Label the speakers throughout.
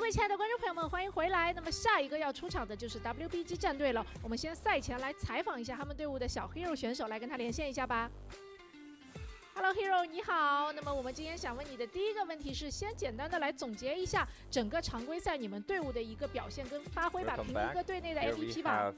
Speaker 1: 位亲爱的观众朋友们，欢迎回来。那么下一个要出场的就是 WBG 战队了。我们先赛前来采访一下他们队伍的小 Hero 选手，来跟他连线一下吧。Hello Hero， 你好。那么我们今天想问你的第一个问题是，先简单的来总结一下整个常规赛你们队伍的一个表现跟发挥吧，评一个队内的 MVP 吧。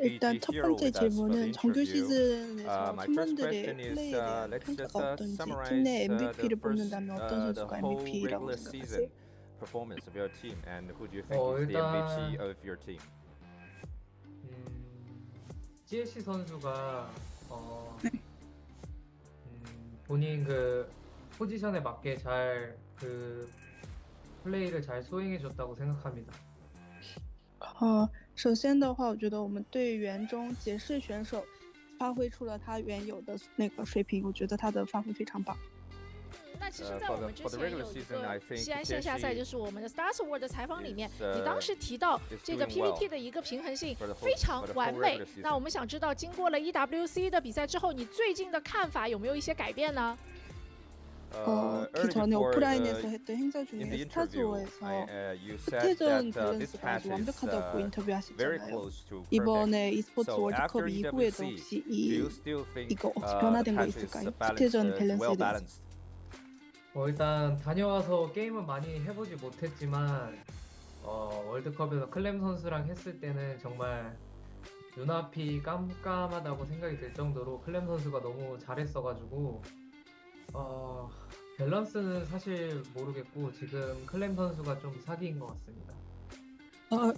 Speaker 2: 일단 첫 번째 질문은 정규 시즌에서 팀원들의 플레이에 대한 평가가 어떤지, 팀 내 MVP를 뽑는다면 어떤 선수가 MVP라고 생각하세요?
Speaker 3: Performance of your team and who do you think is the MVP of your team?
Speaker 4: 지에시 선수가 본인 그 포지션에 맞게 잘 그 플레이를 잘 수행해줬다고 생각합니다.
Speaker 2: 首先的话，我觉得我们队员中杰士选手发挥出了他原有的那个水平，我觉得他的发挥非常棒。
Speaker 1: 那其实，在我们之前有一个西安线下赛，就是我们的 Stars World 的采访里面，你当时提到这个 PVT 的一个平衡性非常完美。那我们想知道，经过了 EWC 的比赛之后，你最近的看法有没有一些改变呢？
Speaker 2: 기존에 오프라인에서 했던 행사 중에 스타즈워에서 스테전 밸런스가 아주 완벽하다고 인터뷰하셨잖아요. 이번에 e스포츠 월드컵 이후에도 혹시 이거 혹시 변화된 거 있을까요? 스테전 밸런스에 대해서.
Speaker 4: 일단 다녀와서 게임은 많이 해보지 못했지만 월드컵에서 클램 선수랑 했을 때는 정말 눈앞이 깜깜하다고 생각이 들 정도로 클램 선수가 너무 잘했어가지고 밸런스는 사실 모르겠고 지금 클램 선수가 좀 사기인 것 같습니다.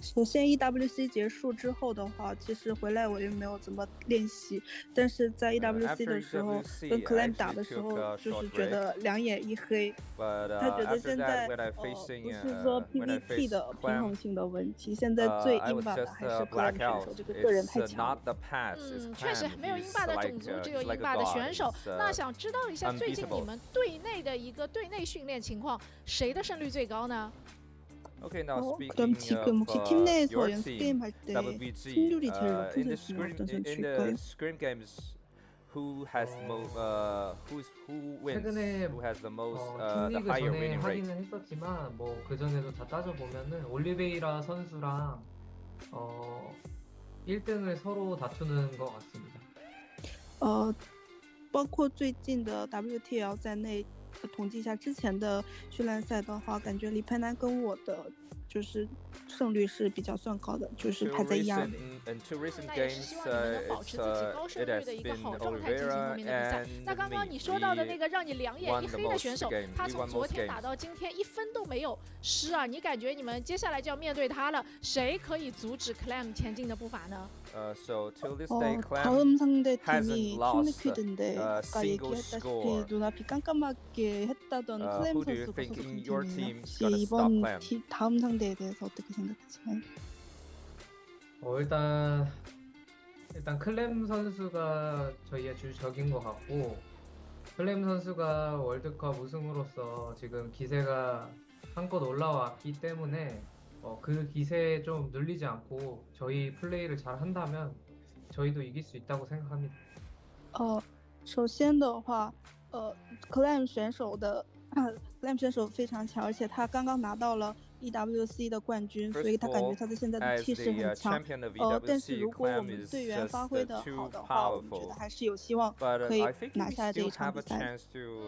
Speaker 2: 首先 EWC 结束之后的话，其实回来我也没有怎么练习，但是在 EWC 的时候跟 Clem 打的时候，就是觉得两眼一黑。他觉得现在不是说 PVT 的平衡性的问题，现在最英霸的还是 Clem 选手，这个个人太强了。
Speaker 1: 确实没有英霸的种族，只有英霸的选手。那想知道一下最近你们队内的一个队内训练情况，谁的胜率最高呢？
Speaker 3: Okay, now
Speaker 2: 그럼 지금 혹시 팀 내에서 연습
Speaker 3: team,
Speaker 2: 게임 할 때 승률이 제일 높은 선수는 어떤 선수일까요?
Speaker 3: Scrim games, who has who wins?
Speaker 4: 최근에
Speaker 3: who has the most the
Speaker 4: 팀리그
Speaker 3: higher
Speaker 4: 전에
Speaker 3: winning rate?
Speaker 4: 하기는 했었지만 뭐 그 전에도 다 따져 보면은 올리베이라 선수랑 1등을 서로 다투는 것 같습니다.
Speaker 2: 包括最近的 WTL 在内。 统计一下之前的训练赛的话，感觉李佩南跟我的就是胜率是比较算高的，就是排在1、2位。
Speaker 1: 那也是希望你们能保持自己高胜率的一个好状态进行后面的比赛。那刚刚你说到的那个让你两眼一黑的选手，他从昨天打到今天1分都没有失啊！你感觉你们接下来就要面对他了，谁可以阻止 Clem 前进的步伐呢？
Speaker 3: So till this day,
Speaker 2: 다음
Speaker 3: Clem
Speaker 2: 상대
Speaker 3: hasn't
Speaker 2: 팀이
Speaker 3: lost
Speaker 2: 팀리퀴드인데 아까 얘기했다시피 눈앞이 깜깜하게 했다던 클램
Speaker 3: who do you
Speaker 2: 선수가
Speaker 3: think
Speaker 2: 소속된
Speaker 3: in your
Speaker 2: 팀이에요.
Speaker 3: team
Speaker 2: 혹시
Speaker 3: gonna stop
Speaker 2: 이번
Speaker 3: Clem?
Speaker 2: 다음 상대에 대해서 어떻게 생각하시나요?
Speaker 4: 일단 클램 선수가 저희의 주적인 것 같고 클램 선수가 월드컵 우승으로서 지금 기세가 한껏 올라왔기 때문에 그 기세에 좀 눌리지 않고 저희 플레이를 잘 한다면 저희도 이길 수 있다고 생각합니다.
Speaker 2: 首先的话，Clem 选手非常强，而且他刚刚拿到了 EWC 的冠军，所以他感觉他的现在的气势很强。但是如果我们队员发挥的好的话，我们觉得还是有希望可以拿下这一场比赛。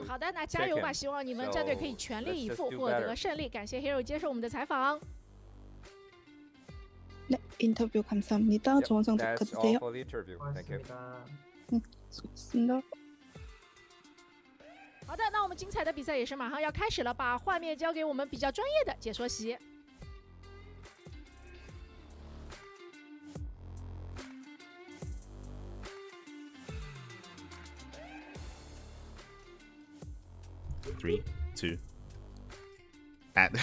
Speaker 1: 好的，那加油吧！希望你们战队可以全力以赴，获得胜利。感谢 Hero 接受我们的采访。
Speaker 2: 네, 인터뷰 감사합니다. 좋은 성적 거두세요.
Speaker 4: 고맙습니다.
Speaker 2: 수고하셨습니다.
Speaker 1: 好的，那我们精彩的比赛也是马上要开始了，把画面交给我们比较专业的解说席。
Speaker 5: 3, 2, and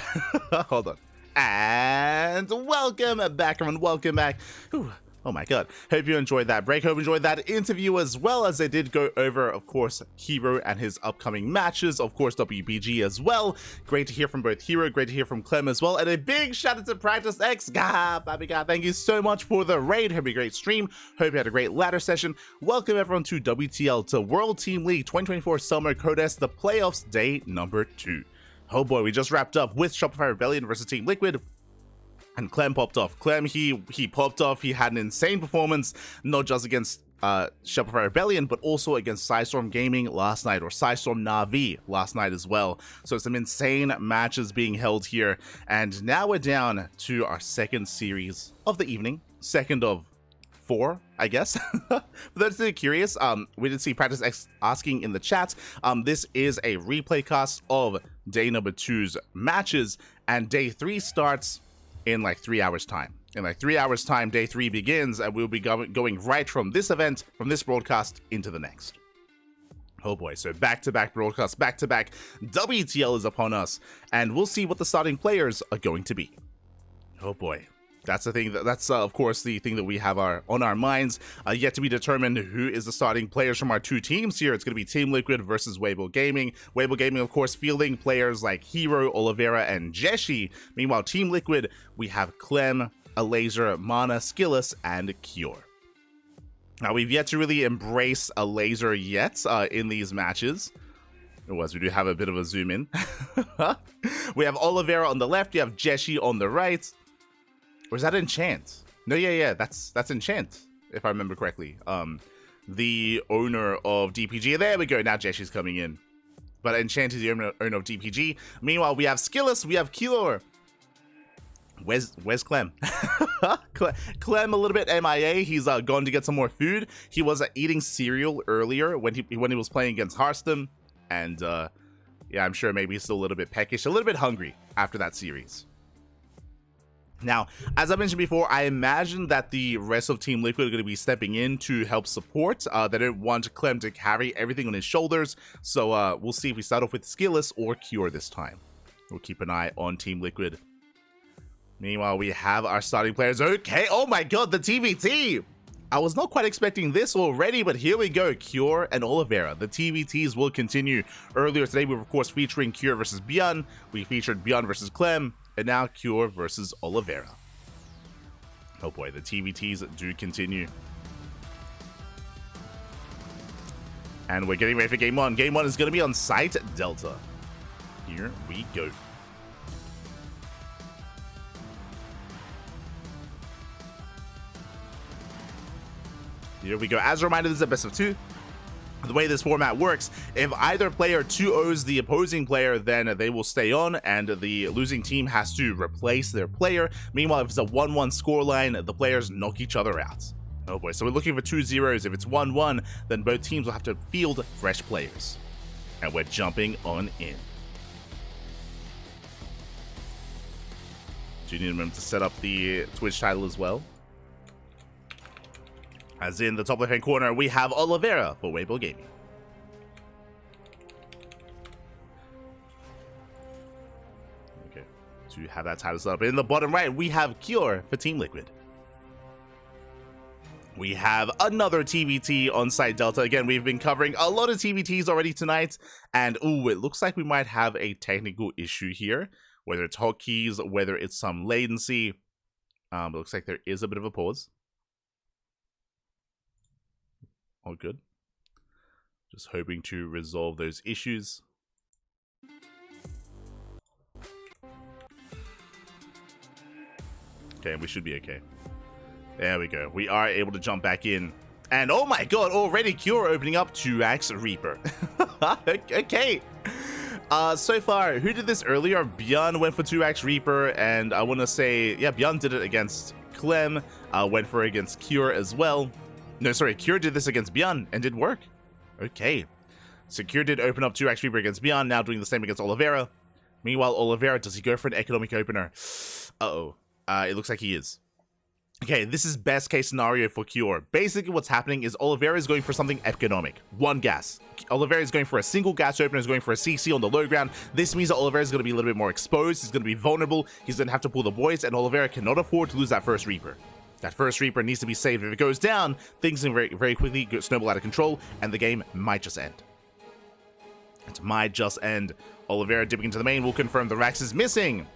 Speaker 5: hold on. And welcome back, everyone. Welcome back. Ooh, oh my god. Hope you enjoyed that break. Hope you enjoyed that interview as well, as they did go over, of course, Hero and his upcoming matches. Of course, WBG as well. Great to hear from both Hero. Great to hear from Clem as well. And a big shout out to Practice X. Baby God, thank you so much for the raid. Hope you had a great stream. Hope you had a great ladder session. Welcome everyone to WTL, to World Team League 2024 Summer Contest, the playoffs day number 2. Oh boy, we just wrapped up with Shopify Rebellion versus Team Liquid. And Clem popped off. Clem, he popped off. He had an insane performance, not just against Shopify Rebellion, but also against Psystorm Gaming last night, or Psystorm Na'Vi last night as well. So some insane matches being held here. And now we're down to our second series of the evening. Second of 4, I guess. For those that are curious, we did see Practice X asking in the chat. This is a replay cast of day number 2's matches, and day 3 starts in like 3 hours time. In like 3 hours time, day 3 begins, and we'll be going right from this event, from this broadcast, into the next. Oh boy, so back-to-back broadcasts, back-to-back WTL is upon us, and we'll see what the starting players are going to be. Oh boy. That's the thing. That's of course the thing that we have on our minds. Yet to be determined who is the starting players from our 2 teams here. It's going to be Team Liquid versus Weibo Gaming. Weibo Gaming, of course, fielding players like Hero, Oliveira, and Jieshi. Meanwhile, Team Liquid, we have Clem, Laser, Mana, SKillous, and Cure. Now, we've yet to really embrace a Laser yet in these matches. Otherwise, we do have a bit of a zoom in. We have Oliveira on the left. You have Jieshi on the right. Or is that Enchant? No, yeah, that's Enchant, if I remember correctly. The owner of DPG. There we go, now Jeshi's coming in. But Enchant is the owner of DPG. Meanwhile, we have SKillous, we have Killer. Where's Clem? Clem a little bit MIA. He's gone to get some more food. He was eating cereal earlier when he was playing against Hearthstone. And yeah, I'm sure maybe he's still a little bit peckish, a little bit hungry after that series. Now, as I mentioned before, I imagine that the rest of Team Liquid are going to be stepping in to help support. They don't want Clem to carry everything on his shoulders, so we'll see if we start off with SKillous or Cure this time. We'll keep an eye on Team Liquid. Meanwhile, we have our starting players. Okay, oh my god, the TVT! I was not quite expecting this already, but here we go. Cure and Oliveira. The TVTs will continue. Earlier today, we were, of course, featuring Cure versus Bjorn. We featured Bjorn versus Clem. And now Cure versus Oliveira. Oh boy, the TVTs do continue. And we're getting ready for Game 1. Game 1 is going to be on Site Delta. Here we go. Here we go. As a reminder, this is a best of 2. The way this format works, if either player 2-0s the opposing player, then they will stay on, and the losing team has to replace their player. Meanwhile, if it's a 1-1 scoreline, the players knock each other out. Oh boy, so we're looking for 2 zeros. If it's 1-1, then both teams will have to field fresh players. And we're jumping on in. Do you need a moment to set up the Twitch title as well? As in the top left-hand corner, we have Oliveira for Weibo Gaming. Okay, to have that title set up. In the bottom right, we have Cure for Team Liquid. We have another TVT on Site Delta. Again, we've been covering a lot of TVTs already tonight. And, ooh, it looks like we might have a technical issue here. Whether it's hotkeys, whether it's some latency. It looks like there is a bit of a pause. All good. Just hoping to resolve those issues. Okay, we should be okay. There we go. We are able to jump back in. And oh my god, already Cure opening up 2x Reaper. Okay. So far, who did this earlier? Bjorn went for 2x Reaper, and I want to say, yeah, Bjorn did it against Clem. Went for it against Cure as well. No, sorry, Cure did this against Bjorn and did work. Okay. So Cure did open up 2x Reaper against Bjorn, now doing the same against Oliveira. Meanwhile, Oliveira, does he go for an economic opener? Uh-oh. It looks like he is. Okay, this is best case scenario for Cure. Basically, what's happening is Oliveira is going for something economic. 1 gas. Oliveira is going for a single gas opener, is going for a CC on the low ground. This means that Oliveira is going to be a little bit more exposed. He's going to be vulnerable. He's going to have to pull the boys, and Oliveira cannot afford to lose that first Reaper. That first Reaper needs to be saved. If it goes down, things can very, very quickly snowball out of control, and the game might just end. It might just end. Oliveira dipping into the main will confirm the Rax is missing.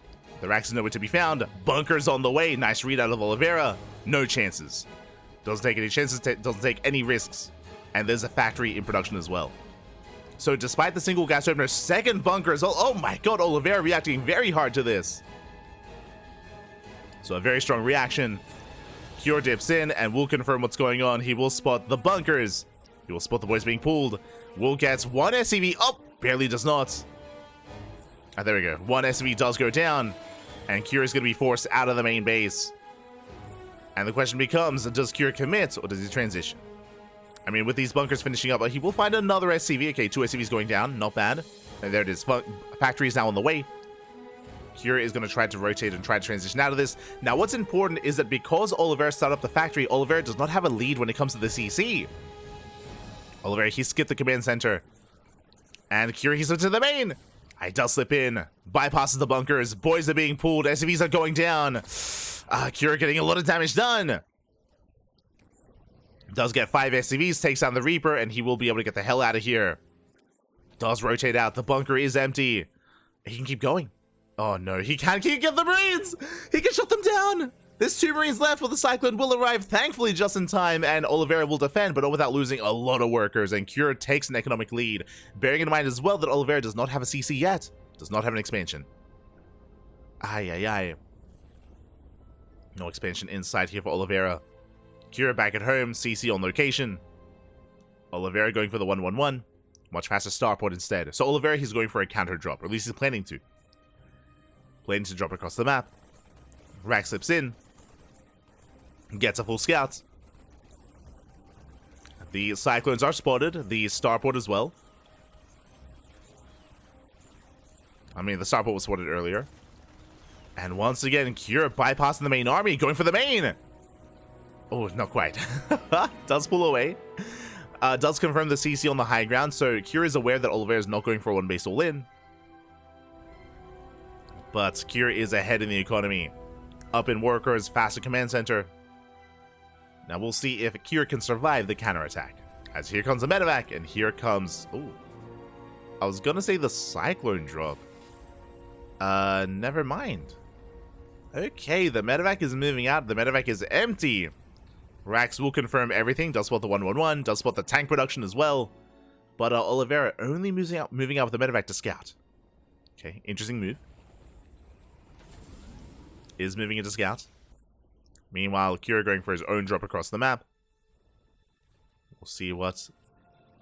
Speaker 5: The Rax is nowhere to be found. Bunkers on the way. Nice read out of Oliveira. No chances. Doesn't take any chances, doesn't take any risks. And there's a factory in production as well. So despite the single gas opener, second bunker as well. Oh my god, Oliveira reacting very hard to this. So a very strong reaction. Cure dips in and will confirm what's going on. He will spot the bunkers. He will spot the boys being pulled. Will gets one SCV. Oh, barely does not. Ah, there we go. One SCV does go down. And Cure is going to be forced out of the main base. And the question becomes, does Cure commit or does he transition? I mean, with these bunkers finishing up, he will find another SCV. Okay, 2 SCVs going down. Not bad. And there it is. Factory is now on the way. Cure is going to try to rotate and try to transition out of this. Now, what's important is that because Oliveira started up the factory, Oliveira does not have a lead when it comes to the CC. Oliveira, he skipped the command center. And Cure, he's into the main. He does slip in. Bypasses the bunkers. Boys are being pulled. SCVs are going down. Cure getting a lot of damage done. Does get 5 SCVs, takes down the Reaper, and he will be able to get the hell out of here. Does rotate out. The bunker is empty. He can keep going. Oh no, he can't get the Marines! He can shut them down! There's 2 Marines left, but the Cyclone will arrive, thankfully just in time, and Oliveira will defend, but not without losing a lot of workers, and Cure takes an economic lead. Bearing in mind as well that Oliveira does not have a CC yet. Does not have an expansion. Ay. No expansion inside here for Oliveira. Cure back at home, CC on location. Oliveira going for the 1-1-1. Much faster starport instead. So Oliveira, he's going for a counter drop, or at least he's planning to. Planning to drop across the map. Rack slips in. Gets a full scout. The Cyclones are spotted. The starport as well. I mean, the starport was spotted earlier. And once again, Cure bypassing the main army, going for the main. Oh, not quite. Does pull away. Does confirm the CC on the high ground, so Cure is aware that Oliveira is not going for one base all in. But Cure is ahead in the economy. Up in workers, faster command center. Now we'll see if Cure can survive the counterattack. As here comes the medevac, and here comes... Ooh. I was gonna say the Cyclone drop. Never mind. Okay, the medevac is moving out. The medevac is empty. Rax will confirm everything. Does spot the 1-1-1. Does spot the tank production as well. But Oliveira only moving out with the medevac to scout. Okay, interesting move. Is moving into scout. Meanwhile, Cure going for his own drop across the map. We'll see what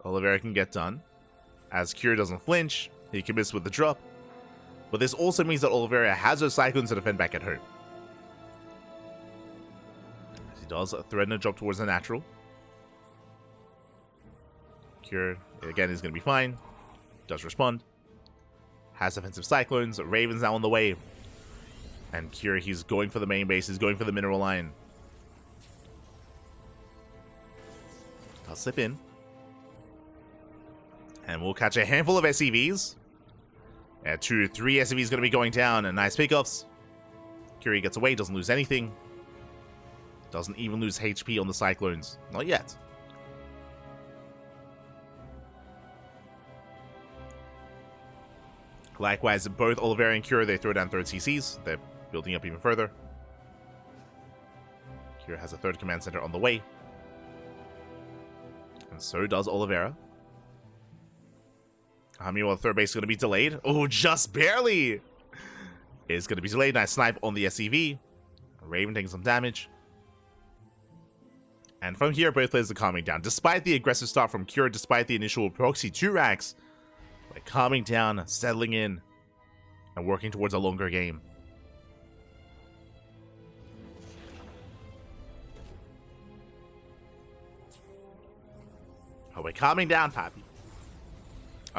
Speaker 5: Oliveira can get done. As Cure doesn't flinch, he commits with the drop. But this also means that Oliveira has those Cyclones to defend back at home. As he does threaten a drop towards the natural. Cure, again, is going to be fine. Does respond. Has offensive Cyclones. Raven's now on the way. And Cure, he's going for the main base. He's going for the mineral line. I'll slip in. And we'll catch a handful of SCVs. 2, 3 SCVs going to be going down. And nice pickups. Cure gets away. Doesn't lose anything. Doesn't even lose HP on the Cyclones. Not yet. Likewise, both Oliveira and Cure, they throw down third CCs. They're building up even further. Cure has a third command center on the way. And so does Oliveira. Meanwhile, the third base is going to be delayed. Oh, just barely! It's going to be delayed. Nice snipe on the SCV. Raven taking some damage. And from here, both players are calming down. Despite the aggressive start from Cure, despite the initial proxy 2 racks, they're calming down, settling in, and working towards a longer game. Oh, we're calming down, Pappy.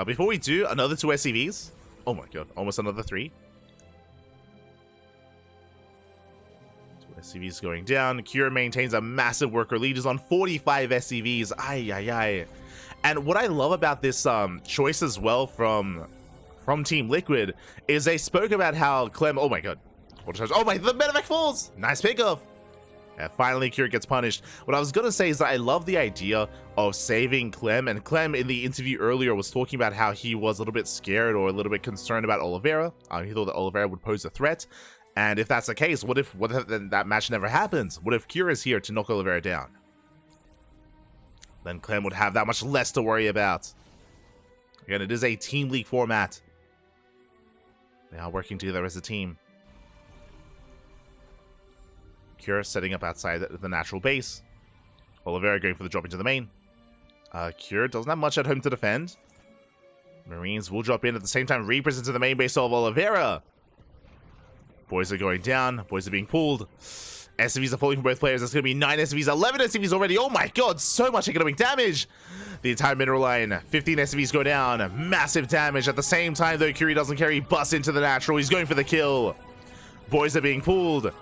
Speaker 5: Before we do, another 2 SCVs. Oh my god, almost another 3. 2 SCVs going down. Cure maintains a massive worker lead. Is on 45 SCVs. Ay. And what I love about this choice as well from Team Liquid is they spoke about how Clem... Oh my god. Oh my, the medevac falls! Nice pickup! And finally, Cure gets punished. What I was going to say is that I love the idea of saving Clem. And Clem, in the interview earlier, was talking about how he was a little bit scared or a little bit concerned about Oliveira. He thought that Oliveira would pose a threat. And if that's the case, what if then that match never happens? What if Cure is here to knock Oliveira down? Then Clem would have that much less to worry about. Again, it is a Team League format. They are working together as a team. Cure setting up outside the natural base. Oliveira going for the drop into the main. Cure doesn't have much at home to defend. Marines will drop in at the same time. Reapers into the main base of Oliveira. Boys are going down. Boys are being pulled. SCVs are falling from both players. That's going to be 9 SCVs, 11 SCVs already. Oh my god, so much economic damage. The entire mineral line. 15 SCVs go down. Massive damage. At the same time, though, Curie doesn't carry. Busts into the natural. He's going for the kill. Boys are being pulled.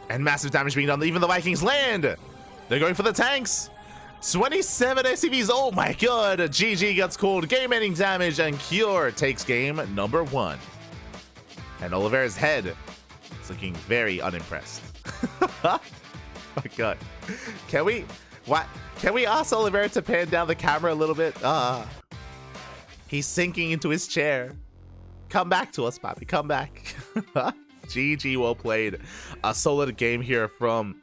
Speaker 5: And massive damage being done. Even the Vikings land. They're going for the tanks. 27 SCVs. Oh my god. GG gets called. Game-ending damage. And Cure takes game number 1. And Oliveira's head is looking very unimpressed. Oh my god. Can we ask Oliveira to pan down the camera a little bit? He's sinking into his chair. Come back to us, Bobby. Come back. GG, well played. A solid game here from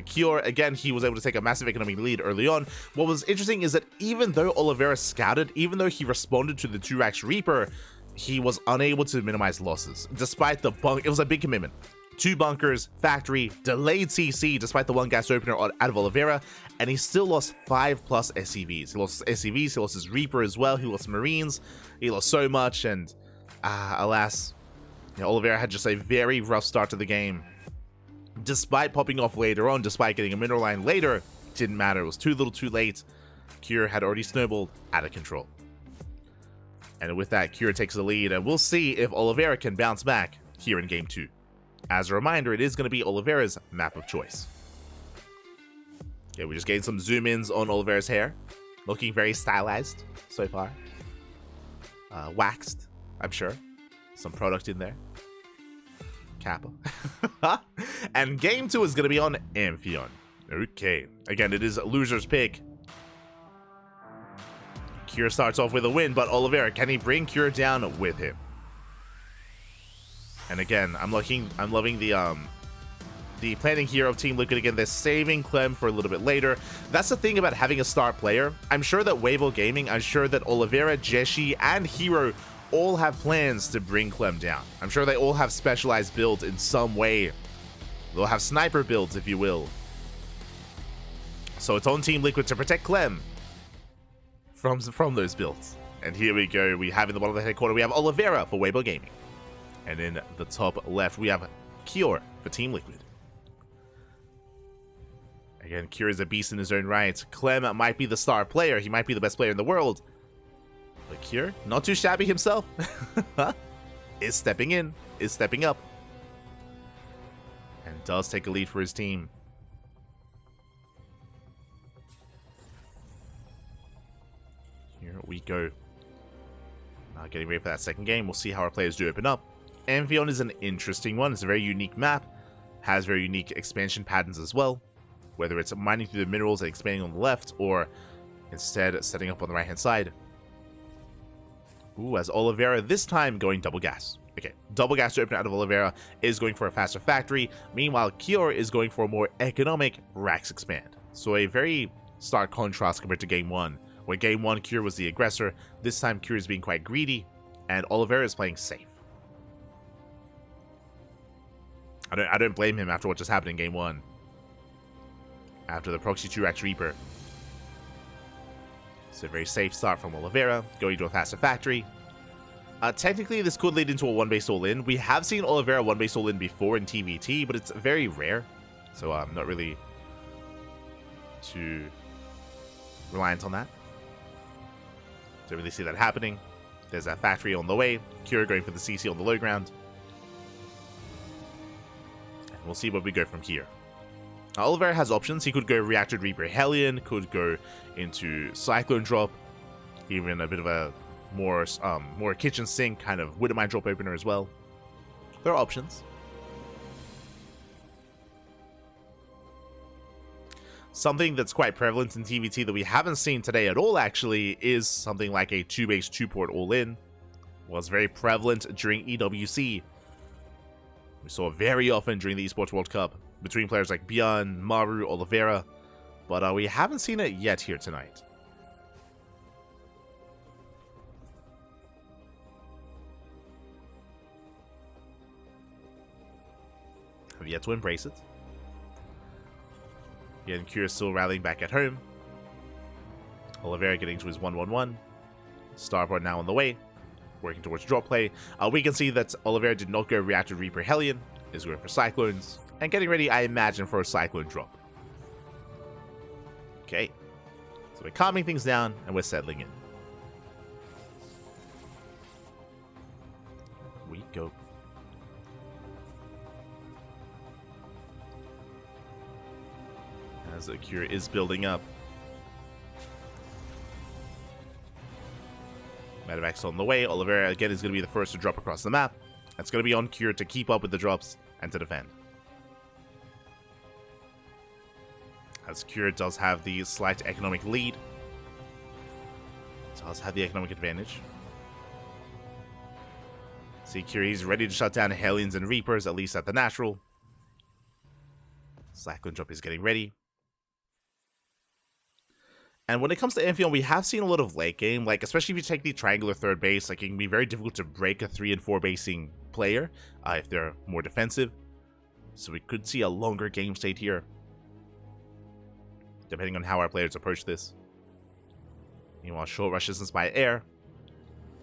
Speaker 5: Cure. Again, he was able to take a massive economic lead early on. What was interesting is that even though Oliveira scouted, even though he responded to the 2-Rax Reaper, he was unable to minimize losses. Despite the bunk, it was a big commitment. 2 bunkers, factory, delayed CC despite the 1 gas opener out of Oliveira, and he still lost 5+ SCVs. He lost SCVs, he lost his Reaper as well, he lost Marines, he lost so much, and alas, Oliveira had just a very rough start to the game. Despite popping off later on, despite getting a mineral line later, didn't matter, it was too little too late. Cure had already snowballed out of control. And with that, Cure takes the lead, and we'll see if Oliveira can bounce back here in Game 2. As a reminder, it is going to be Oliveira's map of choice. Okay, we just gained some zoom-ins on Oliveira's hair. Looking very stylized so far. Waxed, I'm sure. Some product in there. Kappa. And Game 2 is going to be on Amphion. Okay. Again, it is loser's pick. Cure starts off with a win, but Oliveira, can he bring Cure down with him? And again, I'm loving the planning here of Team Liquid. Again, they're saving Clem for a little bit later. That's the thing about having a star player. I'm sure that Weibo Gaming, I'm sure that Oliveira, Jieshi, and Hero all have plans to bring Clem down. I'm sure they all have specialized builds in some way. They'll have sniper builds, if you will. So it's on Team Liquid to protect Clem from those builds. And here we go. We have in the bottom of the head corner, we have Oliveira for Weibo Gaming. And in the top left, we have Cure for Team Liquid. Again, Cure is a beast in his own right. Clem might be the star player. He might be the best player in the world. But Cure, not too shabby himself, is stepping in, is stepping up. And does take a lead for his team. Here we go. Getting ready for that second game. We'll see how our players do open up. Amphion is an interesting one. It's a very unique map. Has very unique expansion patterns as well. Whether it's mining through the minerals and expanding on the left, or instead setting up on the right-hand side. Ooh, as Oliveira this time going double gas. Okay, double gas to open out of Oliveira is going for a faster factory. Meanwhile, Cure is going for a more economic Rax expand. So a very stark contrast compared to Game 1. Where Game 1, Cure was the aggressor. This time, Cure is being quite greedy, and Oliveira is playing safe. I don't blame him after what just happened in Game 1. After the proxy 2-Rax Reaper. It's a very safe start from Oliveira, going to a faster factory. Technically, this could lead into a 1-base all-in. We have seen Oliveira 1-base all-in before in TVT, but it's very rare. So I'm not really too reliant on that. Don't really see that happening. There's a factory on the way. Cure going for the CC on the low ground. And we'll see where we go from here. Oliveira has options. He could go Reactor Reaper Hellion, could go into Cyclone Drop, even a bit of a more kitchen sink kind of Widowmine Drop opener as well. There are options. Something that's quite prevalent in TVT that we haven't seen today at all, actually, is something like a 2-base 2-port all-in. Was very prevalent during EWC. We saw it very often during the Esports World Cup between players like Bjorn, Maru, Oliveira, but we haven't seen it yet here tonight. have yet to embrace it. Again, Kira still rallying back at home. Oliveira getting to his 1-1-1. Starport now on the way, working towards drop play. We can see that Oliveira did not go Reactor Reaper Hellion, is going for Cyclones, and getting ready, I imagine, for a Cyclone drop. Okay, so we're calming things down, and we're settling in. We go. As Akira is building up. Medevac's on the way. Oliveira, again, is going to be the first to drop across the map. It's going to be on Kira to keep up with the drops and to defend. As Kira does have the slight economic lead. Does have the economic advantage. See, Kira, he's ready to shut down Hellions and Reapers, at least at the natural. Cyclone drop is getting ready. And when it comes to Amphion, we have seen a lot of late game, like, especially if you take the triangular third base, like, it can be very difficult to break a 3 and 4 basing player if they're more defensive. So we could see a longer game state here, depending on how our players approach this. Meanwhile, short rush distance by air.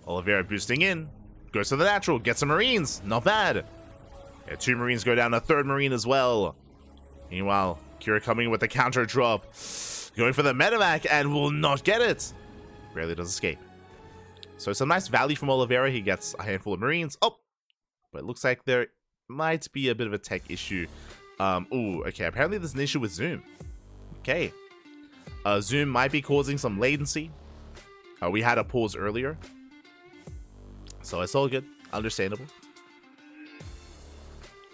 Speaker 5: Oliveira boosting in, goes to the natural, gets some Marines, not bad. Yeah, 2 Marines go down, a 3rd Marine as well. Meanwhile, Kira coming with the counter drop. Going for the medevac and will not get it. Rarely does escape. So some nice value from Oliveira. He gets a handful of Marines. Oh, but it looks like there might be a bit of a tech issue. Ooh, okay. Apparently there's an issue with Zoom. Okay. Zoom might be causing some latency. We had a pause earlier. So it's all good. Understandable.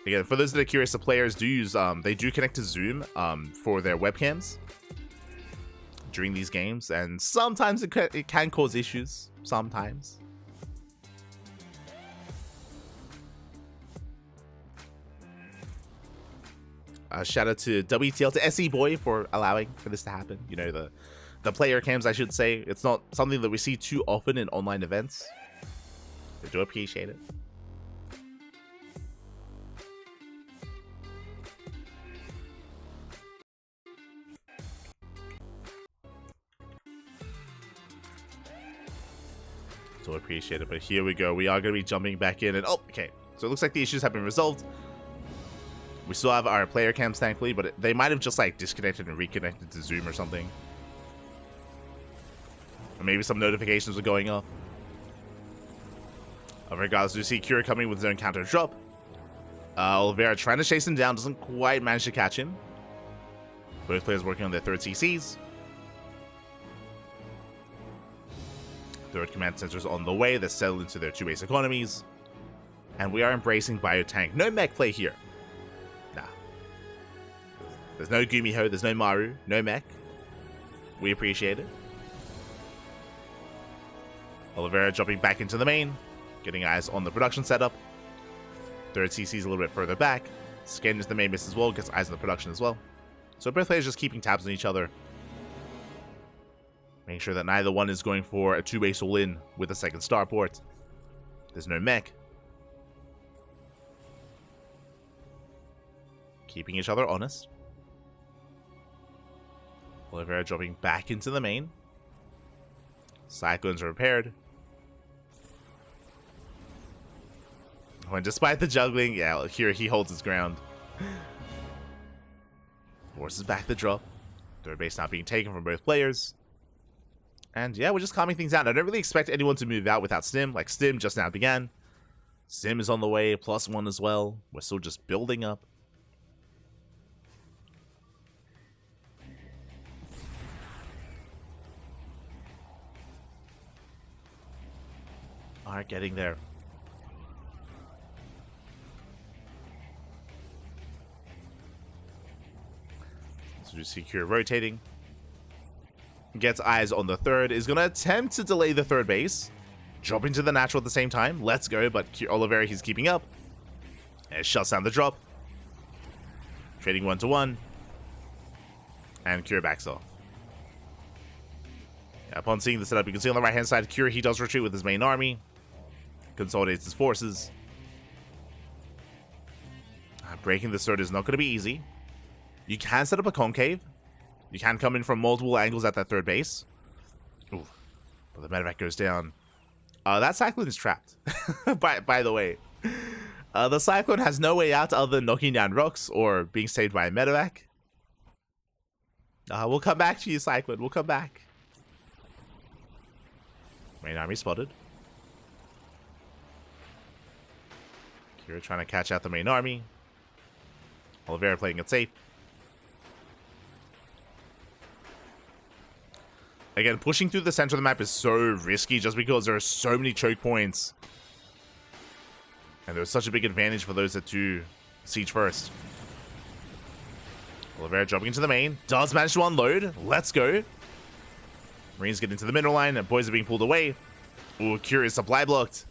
Speaker 5: Again, for those that are curious, the players do use, they do connect to Zoom for their webcams during these games, and sometimes it can cause issues. Sometimes. Shout out to WTL, to SE Boy for allowing for this to happen. You know, the player cams, I should say. It's not something that we see too often in online events. I do appreciate it. So appreciate it, but here we go. We are going to be jumping back in, and oh, okay. So it looks like the issues have been resolved. We still have our player cams, thankfully, but they might have just like disconnected and reconnected to Zoom or something. Or maybe some notifications were going off. Regardless, we see Kira coming with his own counter drop. Oliveira trying to chase him down, doesn't quite manage to catch him. Both players working on their 3rd CCs. 3rd command centers on the way. They're settled into their 2 base economies. And we are embracing Biotank. No mech play here. Nah. There's no Gumiho, there's no Maru, no mech. We appreciate it. Oliveira dropping back into the main. Getting eyes on the production setup. 3rd CC's a little bit further back. Skin is the main miss as well, gets eyes on the production as well. So both players just keeping tabs on each other. Making sure that neither one is going for a 2-base all-in with a 2nd starport. There's no mech. Keeping each other honest. Oliveira dropping back into the main. Cyclones are repaired. When despite the juggling, yeah, here he holds his ground. Forces back the drop. 3rd base not being taken from both players. And yeah, we're just calming things down. I don't really expect anyone to move out without Stim. Like, Stim just now began. Stim is on the way, +1 as well. We're still just building up. Alright, getting there. So just secure rotating. Gets eyes on the 3rd. Is going to attempt to delay the 3rd base. Drop into the natural at the same time. Let's go, but Oliveira, he's keeping up. And shuts down the drop. Trading 1-to-1. And Kira backs off. Yeah, upon seeing the setup, you can see on the right-hand side, Kira, he does retreat with his main army. Consolidates his forces. Breaking the sword is not going to be easy. You can set up a concave. You can come in from multiple angles at that third base. Ooh, but the medevac goes down. That Cyclone is trapped. by the way. The Cyclone has no way out other than knocking down rocks or being saved by a medevac. We'll come back to you, Cyclone. We'll come back. Main army spotted. Kira trying to catch out the main army. Oliveira playing it safe. Again, pushing through the center of the map is so risky just because there are so many choke points. And there's such a big advantage for those that do siege first. Oliveira jumping into the main. Does manage to unload. Let's go. Marines get into the middle line. And boys are being pulled away. Ooh, Curious supply blocked.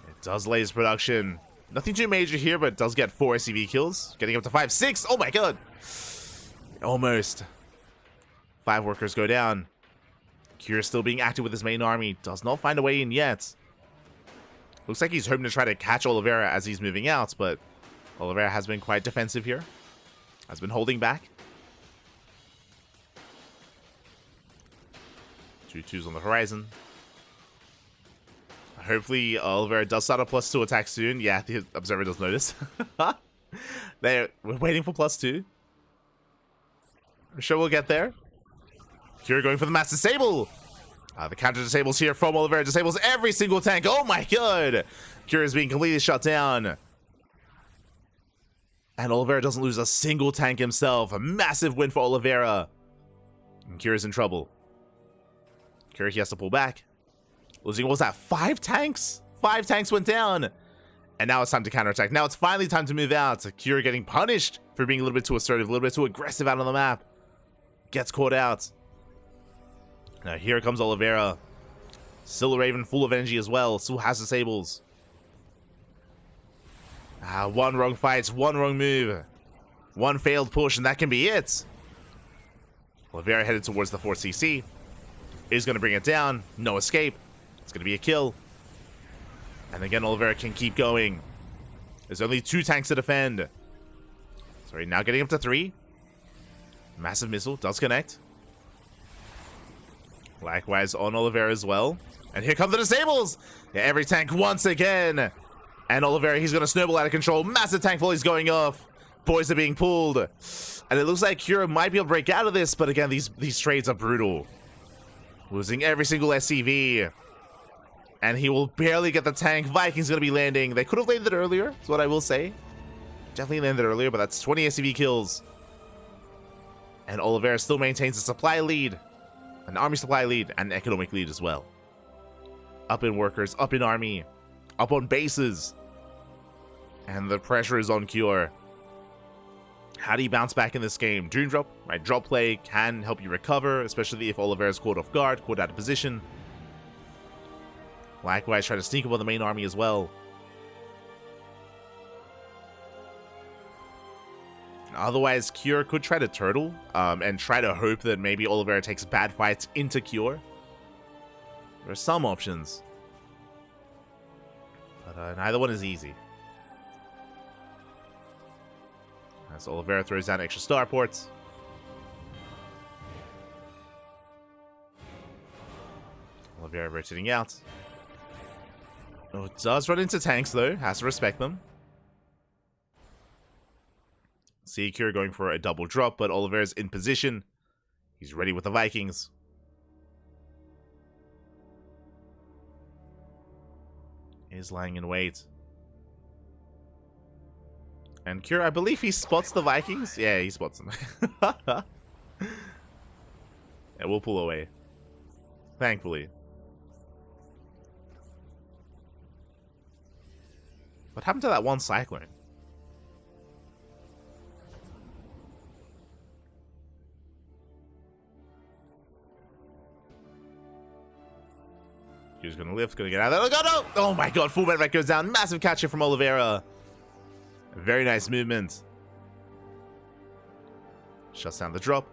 Speaker 5: It does lay his production. Nothing too major here, but it does get 4 SCV kills. Getting up to 5, 6. Oh my god. Almost. 5 workers go down. Curious still being active with his main army. Does not find a way in yet. Looks like he's hoping to try to catch Oliveira as he's moving out, but Oliveira has been quite defensive here. Has been holding back. 2-2s on the horizon. Hopefully Oliveira does start a +2 attack soon. Yeah, the observer does notice. We're waiting for +2. I'm sure we'll get there. Kira going for the mass disable. The counter disables here from Oliveira. Disables every single tank. Oh my god. Kira is being completely shut down. And Oliveira doesn't lose a single tank himself. A massive win for Oliveira. And Kira's in trouble. Kira, he has to pull back. Losing, what was that? 5 tanks? 5 tanks went down. And now it's time to counterattack. Now it's finally time to move out. Kira getting punished for being a little bit too assertive, a little bit too aggressive out on the map. Gets caught out. Now here comes Oliveira. Still a Raven, full of energy as well. Still has disables. One wrong fight, one wrong move. One failed push, and that can be it. Oliveira headed towards the 4CC. Is going to bring it down. No escape. It's going to be a kill. And again, Oliveira can keep going. There's only 2 tanks to defend. Sorry, now getting up to 3. Massive missile does connect. Likewise on Oliveira as well. And here come the disables! Yeah, every tank once again. And Oliveira, he's going to snowball out of control. Massive tank volleys going off. Boys are being pulled. And it looks like Kira might be able to break out of this. But again, these trades are brutal. Losing every single SCV. And he will barely get the tank. Viking's going to be landing. They could have landed earlier, is what I will say. Definitely landed earlier, but that's 20 SCV kills. And Oliveira still maintains a supply lead. An army supply lead, and an economic lead as well. Up in workers, up in army, up on bases. And the pressure is on Cure. How do you bounce back in this game? Doom drop, right? Drop play can help you recover, especially if Oliveira's caught off guard, caught out of position. Likewise, try to sneak up on the main army as well. Otherwise, Cure could try to turtle and try to hope that maybe Oliveira takes bad fights into Cure. There are some options. But neither one is easy. As Oliveira throws down extra starports. Oliveira rotating out. Oh, it does run into tanks though. Has to respect them. See Cure going for a double drop, but Oliveira's in position. He's ready with the Vikings. He's lying in wait. And Cure, I believe he spots the Vikings. Yeah, he spots them. Yeah, we'll pull away. Thankfully. What happened to that one Cyclone? He's gonna lift, gonna get out of there. Oh, no! Oh my god, full medevac goes down. Massive catcher from Oliveira. Very nice movement. Shuts down the drop.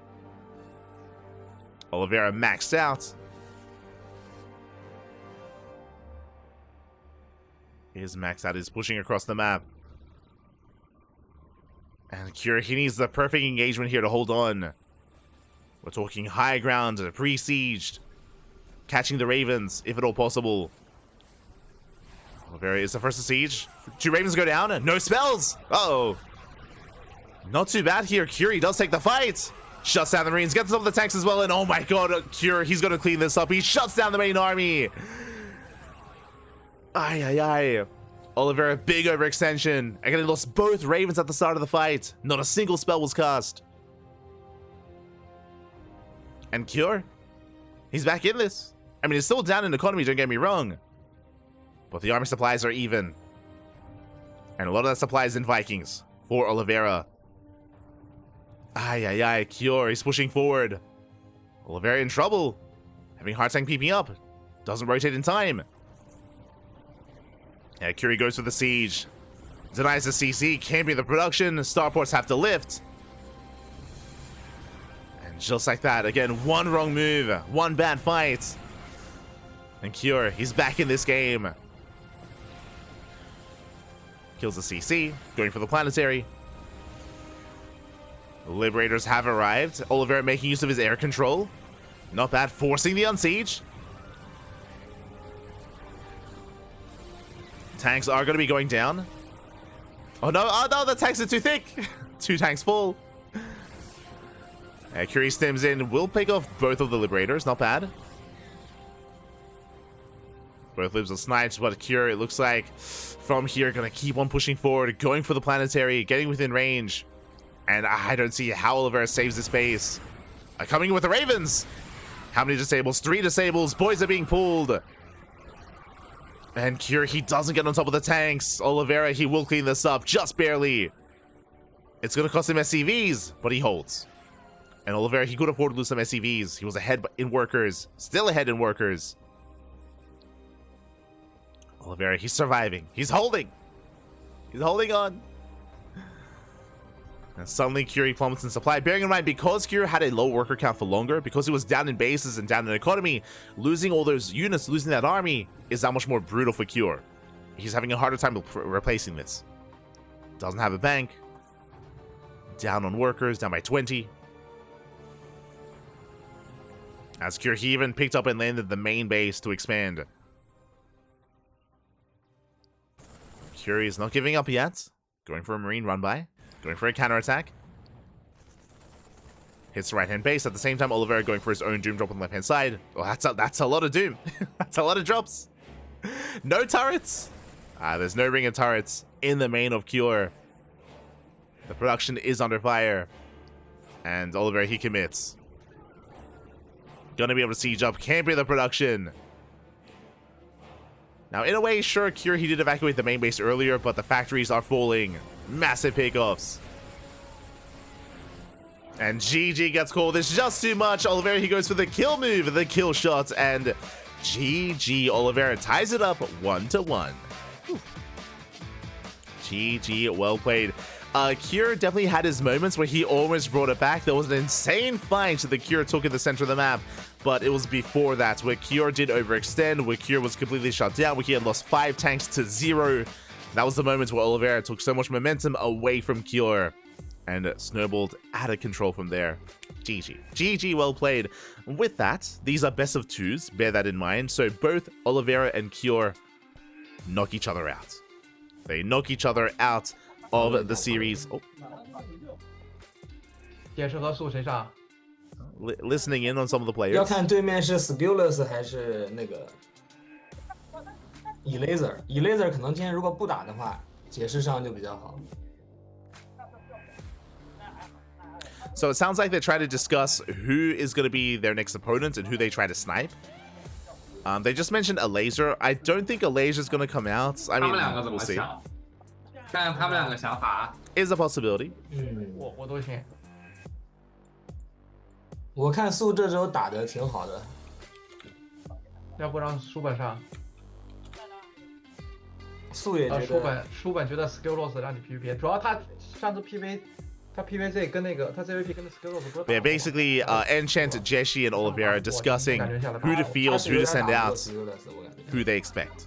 Speaker 5: Oliveira maxed out. He's maxed out. He's pushing across the map. And Cure, he needs the perfect engagement here to hold on. We're talking high ground, pre-sieged, catching the Ravens, if at all possible. Oliveira is the first to siege. 2 Ravens go down, no spells! Uh-oh. Not too bad here, Cure, he does take the fight! Shuts down the Marines, gets up the tanks as well, and oh my god, Cure, he's gonna clean this up. He shuts down the main army! Ay. Oliveira, big overextension. Again, he lost both Ravens at the start of the fight. Not a single spell was cast. And Cure, he's back in this. I mean, he's still down in economy, don't get me wrong. But the army supplies are even. And a lot of that supply is in Vikings for Oliveira. Ay. Cure, he's pushing forward. Oliveira in trouble. Having hard time keeping up. Doesn't rotate in time. Yeah, Curie goes for the siege. Denies the CC, can't be the production. Starports have to lift. And just like that, again, one wrong move, one bad fight. And Cure, he's back in this game. Kills the CC, going for the planetary. The Liberators have arrived. Oliveira making use of his air control. Not bad, forcing the unsiege. Tanks are going to be going down. Oh no, the tanks are too thick. 2 tanks full. Curie stems in, will pick off both of the Liberators, not bad. Both libs are sniped, but Cure, it looks like from here, going to keep on pushing forward, going for the planetary, getting within range. And I don't see how Oliveira saves this base. Coming with the Ravens. How many disables? 3 disables. Boys are being pulled. And Cure, he doesn't get on top of the tanks. Oliveira, he will clean this up, just barely. It's going to cost him SCVs, but he holds. And Oliveira, he could afford to lose some SCVs. He was ahead in workers. Still ahead in workers. Oliveira, he's surviving. He's holding. He's holding on. And suddenly Curie plummets in supply. Bearing in mind, because Curie had a low worker count for longer, because he was down in bases and down in economy, losing all those units, losing that army, is that much more brutal for Cure. He's having a harder time replacing this. Doesn't have a bank. Down on workers, down by 20. As Cure, he even picked up and landed the main base to expand. Cure is not giving up yet. Going for a Marine run by. Going for a counterattack. Hits the right-hand base. At the same time, Oliveira going for his own Doom drop on the left-hand side. Well, that's a lot of Doom. That's a lot of drops. No turrets. There's no ring of turrets in the main of Cure. The production is under fire. And Oliveira, he commits. Gonna be able to siege up. Can't be the production. Now, in a way, sure, Cure, he did evacuate the main base earlier, but the factories are falling. Massive pickoffs. And GG gets called. It's just too much. Oliveira, he goes for the kill move, the kill shot, and GG. Oliveira ties it up 1-1. GG, well played. Cure definitely had his moments where he almost brought it back. There was an insane fight that Cure took in the center of the map, but it was before that where Cure did overextend, where Cure was completely shut down, where he had lost 5 tanks to 0. That was the moment where Oliveira took so much momentum away from Cure and snowballed out of control from there. GG. GG, well played. With that, these are best of 2s, bear that in mind. So both Oliveira and Cure knock each other out. They knock each other out of the series. Oh. Listening in on some of the players.
Speaker 6: 要看对面是 SKillous 还是那个 Eraser 可能今天如果不打的话，解释上就比较好。
Speaker 5: So it sounds like they try to discuss who is going to be their next opponent and who they try to snipe. They just mentioned a laser. I don't think a laser is going to come out. I mean, we'll see.
Speaker 7: 看他们两个想法
Speaker 5: Is a possibility.
Speaker 4: 我都行。
Speaker 6: 我看素这周打得挺好的，
Speaker 4: 要不让书本上。
Speaker 6: 素也觉得。
Speaker 7: 书本觉得 SKillous 让你 PVP， 主要他上次 PV。 他 PVZ 跟那个他 CVP 跟 SKillous 不是
Speaker 5: They're basically Enchant, Jieshi, and Oliveira discussing who to field, who to send out, who they expect.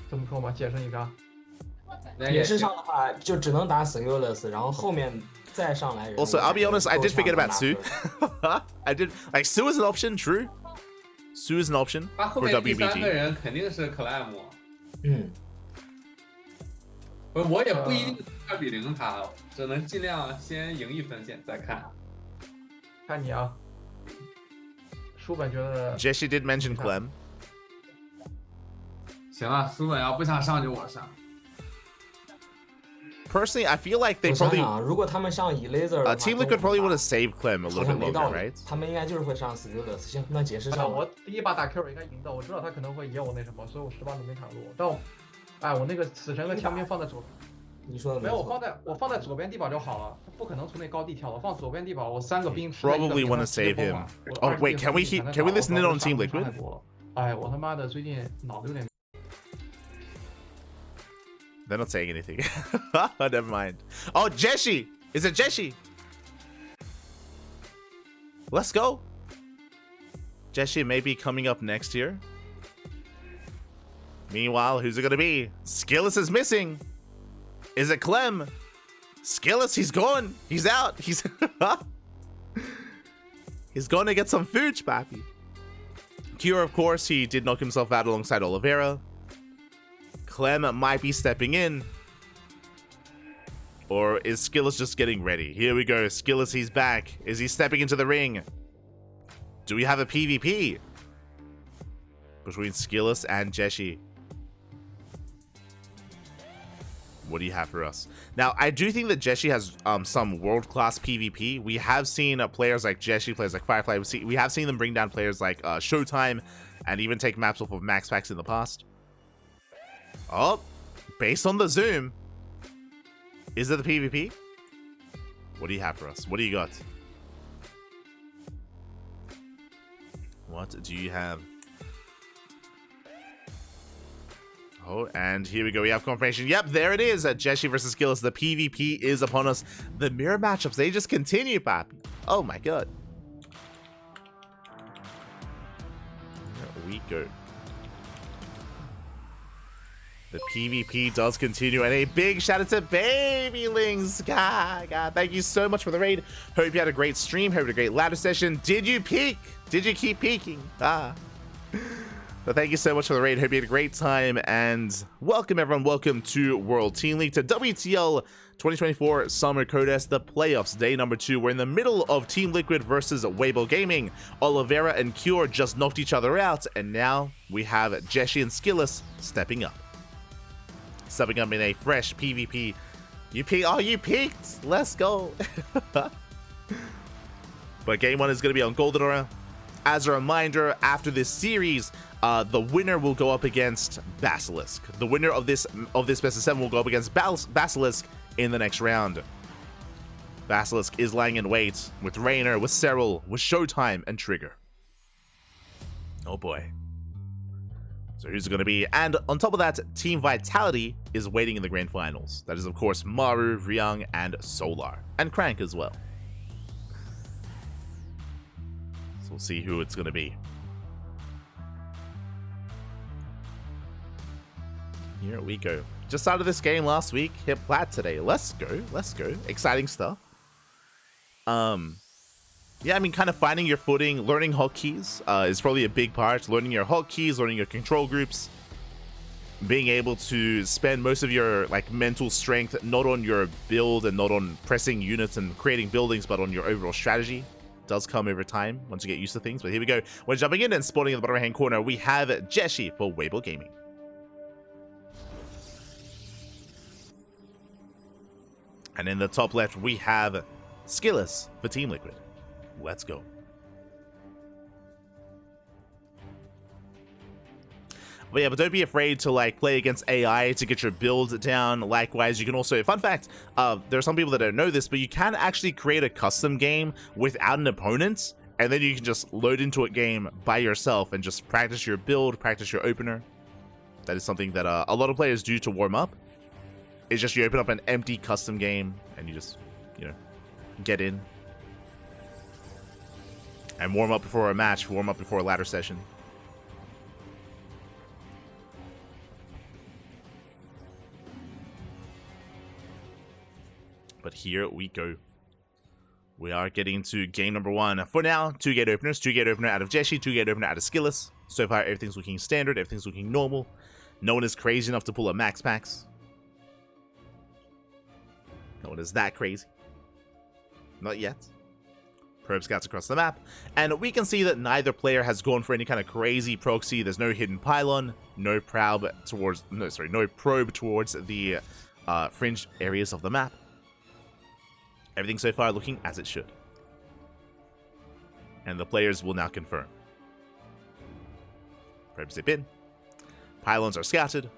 Speaker 7: 怎么说嘛？解释一下。
Speaker 6: 解释上的话就只能打 SKillous， 然后后面再上来人。
Speaker 5: Also, I'll be honest, I did forget about Sue. I did like Sue is an option, true. Sue is an option
Speaker 8: 他后
Speaker 5: for
Speaker 8: 面第三个
Speaker 5: WBG.
Speaker 8: 人肯定是 Clem。
Speaker 6: 嗯，
Speaker 8: 我也不一定2-0他，只能尽量先赢1分线再看。
Speaker 7: 看你啊，书本觉得
Speaker 5: Jieshi did mention Clem.
Speaker 8: 行啊，苏本要不想上就我上。
Speaker 5: Personally, I feel like they
Speaker 6: 我想
Speaker 5: probably
Speaker 6: 想啊，如果他们上 Eraser 的话
Speaker 5: Team Liquid probably want to save Clem a
Speaker 6: 好
Speaker 5: little
Speaker 6: 像
Speaker 5: bit
Speaker 6: 没
Speaker 5: longer,
Speaker 6: 道理
Speaker 5: right?
Speaker 6: 他们应该就是会上 SKillous。行，那解释上吧。
Speaker 7: 我第一把打 Q 应该赢的，我知道他可能会野我那什么，所以我10把都没砍落。但我，我那个死神和枪兵放在左，
Speaker 6: 你说的
Speaker 7: 没有，我放在左边地堡就好了，不可能从那高地跳，我放左边地堡，我3个兵
Speaker 5: Probably want to save him. Oh wait, can we listen in on Team Liquid?
Speaker 7: 哎，我他妈的最近脑子有点。
Speaker 5: They're not saying anything. Never mind. Oh, Jieshi! Is it Jieshi? Let's go. Jieshi may be coming up next here. Meanwhile, who's it gonna be? SKillous is missing. Is it Clem? SKillous, he's gone. He's out. He's going to get some food, papi. Cure, of course, he did knock himself out alongside Oliveira. Clem might be stepping in. Or is SKillous just getting ready? Here we go. SKillous, he's back. Is he stepping into the ring? Do we have a PvP between SKillous and Jieshi? What do you have for us? Now, I do think that Jieshi has some world-class PvP. We have seen players like Jieshi, players like Firefly. We have seen them bring down players like Showtime and even take maps off of Max Packs in the past. Oh, based on the zoom, is it the PvP? What do you have for us? What do you got? What do you have? Oh, and here we go. We have confirmation. Yep, there it is. Jieshi versus SKillous. The PvP is upon us. The mirror matchups, they just continue, papi. Oh my god. Here we go. The PvP does continue, and a big shout out to Babylings. God, thank you so much for the raid. Hope you had a great stream. Hope you had a great ladder session. Did you peak? Did you keep peaking? But thank you so much for the raid. Hope you had a great time, and welcome everyone. Welcome to World Team League, to WTL 2024 Summer Contest, the playoffs, day number 2. We're in the middle of Team Liquid versus Weibo Gaming. Oliveira and Cure just knocked each other out, and now we have Jieshi and SKillous stepping up. Stepping up in a fresh PvP. You peaked! Let's go! But game 1 is going to be on Golden Aura. As a reminder, after this series, the winner will go up against Basilisk. The winner of this best of 7 will go up against Basilisk in the next round. Basilisk is lying in wait with Rainer, with Cyril, with Showtime, and Trigger. Oh boy. So who's it going to be? And on top of that, Team Vitality is waiting in the grand finals. That is, of course, Maru, Ryung, and Solar. And CranKy as well. So we'll see who it's going to be. Here we go. Just started this game last week. Hit plat today. Let's go. Let's go. Exciting stuff. Yeah, I mean, kind of finding your footing, learning hotkeys is probably a big part. Learning your hotkeys, learning your control groups, being able to spend most of your mental strength not on your build and not on pressing units and creating buildings, but on your overall strategy. Does come over time once you get used to things. But here we go. We're jumping in, and spawning in the bottom right-hand corner, we have Jieshi for Weibo Gaming. And in the top left, we have SKillous for Team Liquid. Let's go. But yeah, but don't be afraid to play against AI to get your build down. Likewise, you can also, fun fact, there are some people that don't know this, but you can actually create a custom game without an opponent, and then you can just load into a game by yourself and just practice your build, practice your opener. That is something that a lot of players do to warm up. It's just you open up an empty custom game and you just, get in. And warm up before a match, warm up before a ladder session. But here we go. We are getting to game number 1. For now, 2 gate openers. 2 gate opener out of Jieshi, 2 gate opener out of SKillous. So far, everything's looking standard. Everything's looking normal. No one is crazy enough to pull a max packs. No one is that crazy. Not yet. Probe scouts across the map, and we can see that neither player has gone for any kind of crazy proxy. There's no hidden pylon, no probe towards the fringe areas of the map. Everything so far looking as it should. And the players will now confirm. Probes zip in. Pylons are scouted.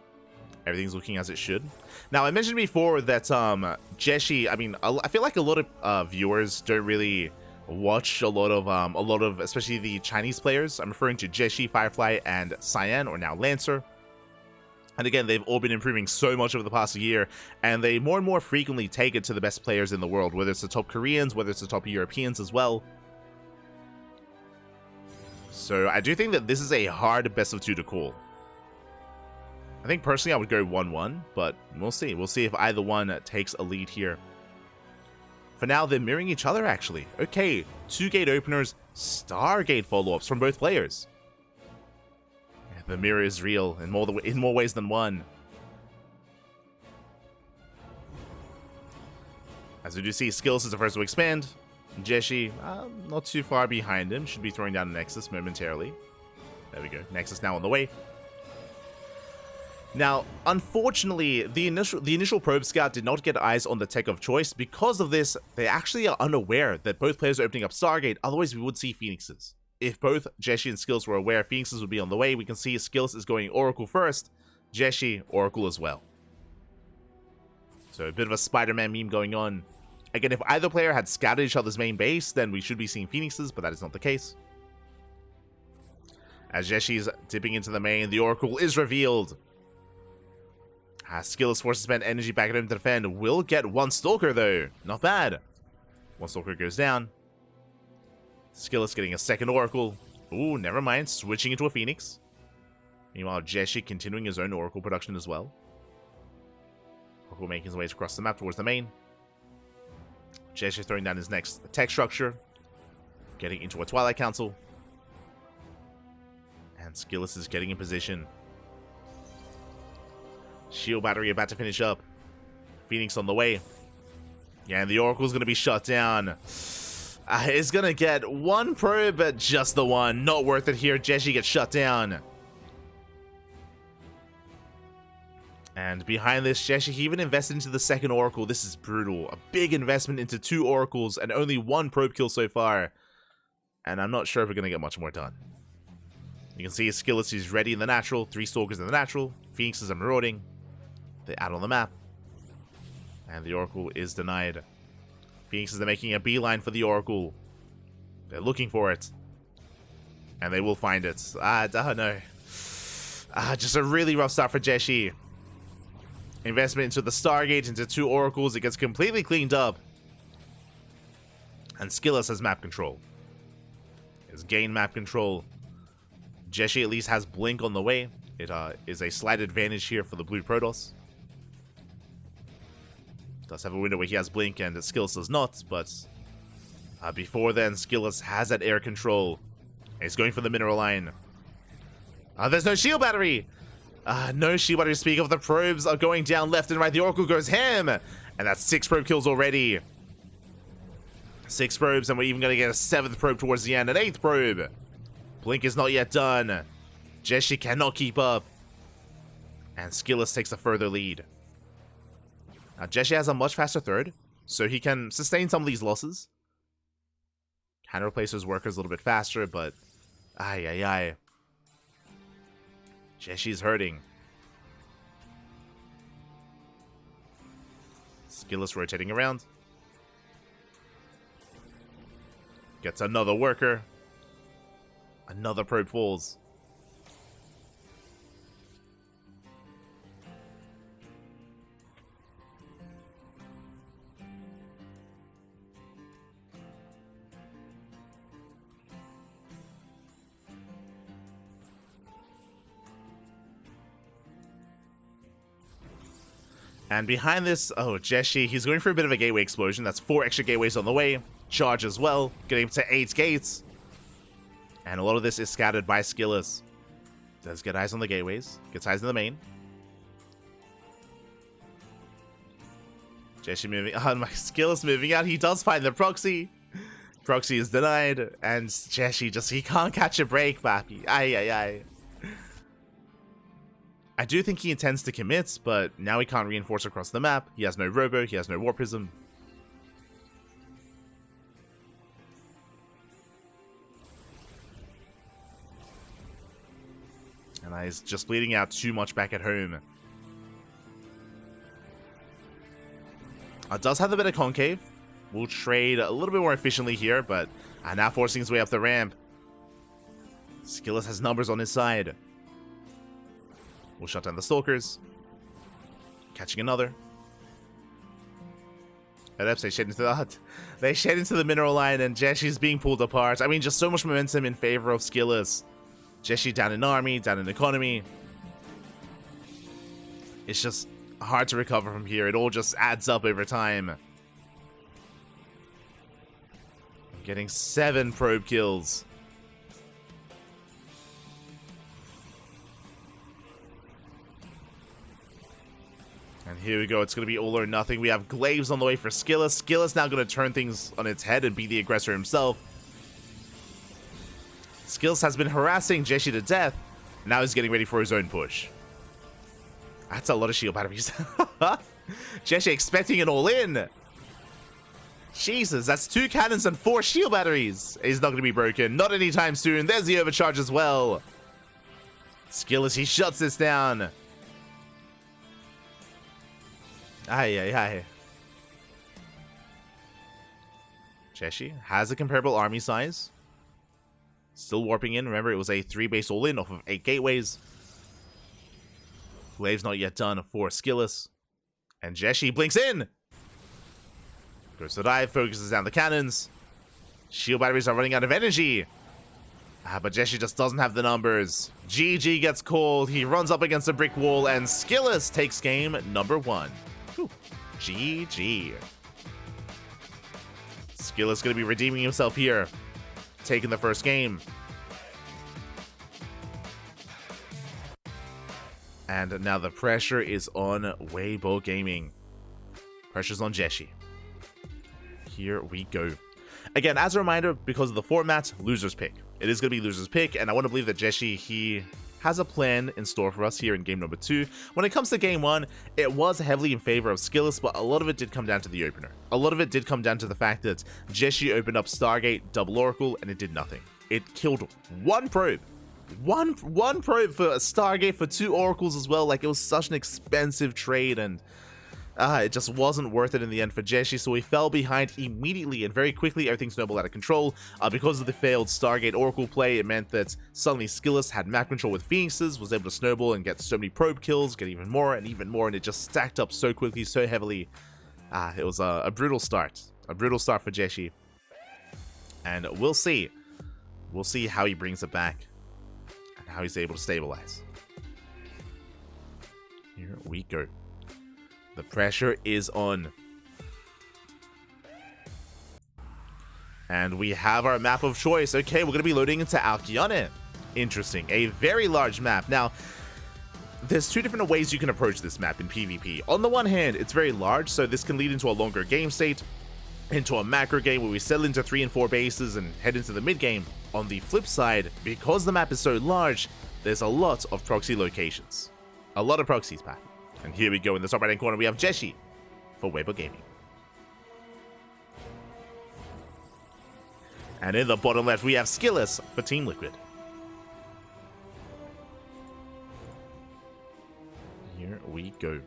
Speaker 5: Everything's looking as it should. Now, I mentioned before that Jieshi, I feel like a lot of viewers don't really watch a lot of especially the Chinese players. I'm referring to Jieshi, Firefly, and Cyan, or now Lancer. And again, they've all been improving so much over the past year, and they more and more frequently take it to the best players in the world, whether it's the top Koreans, whether it's the top Europeans as well. So I do think that this is a hard best of 2 to call. I think personally I would go 1-1, but we'll see. We'll see if either one takes a lead here. For now, they're mirroring each other, actually. Okay, 2 gate openers, Stargate follow-ups from both players. Yeah, the mirror is real in more ways than one. As we do see, SKillous is the first to expand. Jieshi, not too far behind him, should be throwing down a Nexus momentarily. There we go, Nexus now on the way. Now, unfortunately, the initial probe scout did not get eyes on the tech of choice. Because of this, they actually are unaware that both players are opening up Stargate, otherwise we would see Phoenixes. If both Jieshi and SKillous were aware Phoenixes would be on the way, we can see SKillous is going Oracle first, Jieshi, Oracle as well. So a bit of a Spider-Man meme going on. Again, if either player had scouted each other's main base, then we should be seeing Phoenixes, but that is not the case. As Jieshi is dipping into the main, the Oracle is revealed. SKillous forces spend energy back at him to defend. Will get 1 Stalker, though. Not bad. 1 Stalker goes down. SKillous getting a 2nd Oracle. Ooh, never mind. Switching into a Phoenix. Meanwhile, Jieshi continuing his own Oracle production as well. Oracle making his way across the map towards the main. Jieshi throwing down his next tech structure. Getting into a Twilight Council. And SKillous is getting in position. Shield battery about to finish up. Phoenix on the way. Yeah, and the Oracle's going to be shut down. It's going to get 1 probe, but just the 1. Not worth it here. Jieshi gets shut down. And behind this, Jieshi even invested into the 2nd Oracle. This is brutal. A big investment into 2 Oracles and only 1 probe kill so far. And I'm not sure if we're going to get much more done. You can see SKillous is ready in the natural. 3 Stalkers in the natural. Phoenixes are marauding. They're out on the map. And the Oracle is denied. Phoenixes are making a beeline for the Oracle. They're looking for it. And they will find it. I don't know. Just a really rough start for Jieshi. Investment into the Stargate, into 2 Oracles. It gets completely cleaned up. And SKillous has map control. Has gained map control. Jieshi at least has Blink on the way. It is a slight advantage here for the blue Protoss. Does have a window where he has Blink and SKillous does not, but before then, SKillous has that air control. He's going for the mineral line. There's no shield battery! No shield battery to speak of. The probes are going down left and right. The Oracle goes ham! And that's 6 probe kills already. 6 probes, and we're even going to get a 7th probe towards the end. An 8th probe! Blink is not yet done. Jieshi cannot keep up. And SKillous takes a further lead. Now, Jieshi has a much faster 3rd, so he can sustain some of these losses. Can replace his workers a little bit faster, but... Jieshi is hurting. SKillous rotating around. Gets another worker. Another probe falls. And behind this, oh, Jieshi, he's going for a bit of a gateway explosion. That's 4 extra gateways on the way. Charge as well, getting up to 8 gates. And a lot of this is scattered by SKillous. Does get eyes on the gateways, gets eyes in the main. Jieshi moving on, my SKillous moving out. He does find the proxy. Proxy is denied, and Jieshi just, he can't catch a break, Papi. Ay. I do think he intends to commit, but now he can't reinforce across the map. He has no Robo, he has no War Prism. And he's just bleeding out too much back at home. Does have a bit of concave. We'll trade a little bit more efficiently here, but now forcing his way up the ramp. SKillous has numbers on his side. We'll shut down the Stalkers. Catching another. Adepts, they shed into the hut. They shed into the mineral line, and Jieshi's being pulled apart. I mean, just so much momentum in favor of SKillous. Jieshi down in army, down in economy. It's just hard to recover from here. It all just adds up over time. Getting 7 probe kills. And here we go. It's going to be all or nothing. We have glaives on the way for SKillous. SKillous now going to turn things on its head and be the aggressor himself. SKillous has been harassing Jieshi to death. Now he's getting ready for his own push. That's a lot of shield batteries. Jieshi expecting it all in. Jesus, that's 2 cannons and 4 shield batteries. He's not going to be broken. Not anytime soon. There's the overcharge as well. SKillous, he shuts this down. Aye. Jieshi has a comparable army size. Still warping in. Remember, it was a 3-base all-in off of 8 gateways. Wave's not yet done for SKillous. And Jieshi blinks in. Goes to dive, focuses down the cannons. Shield batteries are running out of energy. But Jieshi just doesn't have the numbers. GG gets called. He runs up against a brick wall, and SKillous takes game number 1. Whew. GG. SKillous going to be redeeming himself here. Taking the first game. And now the pressure is on Weibo Gaming. Pressure's on Jieshi. Here we go. Again, as a reminder, because of the format, loser's pick. It is going to be loser's pick, and I want to believe that Jieshi, he has a plan in store for us here in game number 2. When it comes to game 1, it was heavily in favor of SKillous, but a lot of it did come down to the opener. A lot of it did come down to the fact that Jieshi opened up Stargate, double Oracle, and it did nothing. It killed 1 probe. One probe for a Stargate for 2 Oracles as well. Like, it was such an expensive trade, and it just wasn't worth it in the end for Jieshi, so he fell behind immediately, and very quickly everything snowballed out of control. Because of the failed Stargate Oracle play, it meant that suddenly SKillous had map control with Phoenixes, was able to snowball and get so many probe kills, get even more, and it just stacked up so quickly, so heavily. It was a brutal start. A brutal start for Jieshi. And we'll see. We'll see how he brings it back, and how he's able to stabilize. Here we go. The pressure is on. And we have our map of choice. Okay, we're going to be loading into Alkyone. Interesting. A very large map. Now, there's 2 different ways you can approach this map in PvP. On the one hand, it's very large, so this can lead into a longer game state, into a macro game where we settle into 3 and 4 bases and head into the mid game. On the flip side, because the map is so large, there's a lot of proxy locations. A lot of proxies, Pat. And here we go. In the top right-hand corner, we have Jieshi for Weibo Gaming. And in the bottom left, we have SKillous for Team Liquid. Here we go.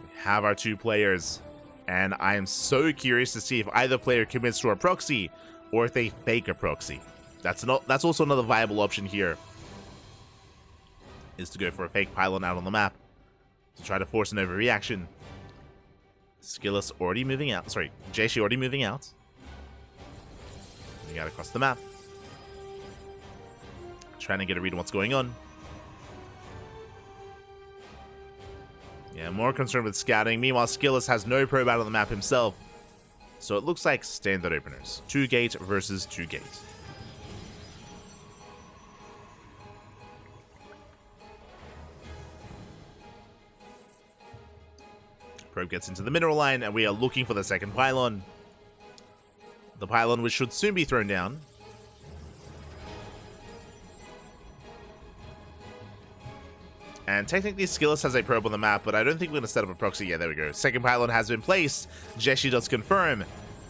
Speaker 5: We have our 2 players, and I am so curious to see if either player commits to a proxy or if they fake a proxy. That's also another viable option here, is to go for a fake pylon out on the map to try to force an overreaction. SKillous already moving out. Sorry, Jieshi already moving out. Moving out across the map. trying to get a read on what's going on. Yeah, more concerned with scouting. Meanwhile, SKillous has no probe out on the map himself. So it looks like standard openers. 2 gate versus 2 gate. Probe gets into the mineral line, and we are looking for the second pylon. The pylon which should soon be thrown down. And technically SKillous has a probe on the map, but I don't think we're going to set up a proxy. Yeah, there we go. Second pylon has been placed. Jieshi does confirm.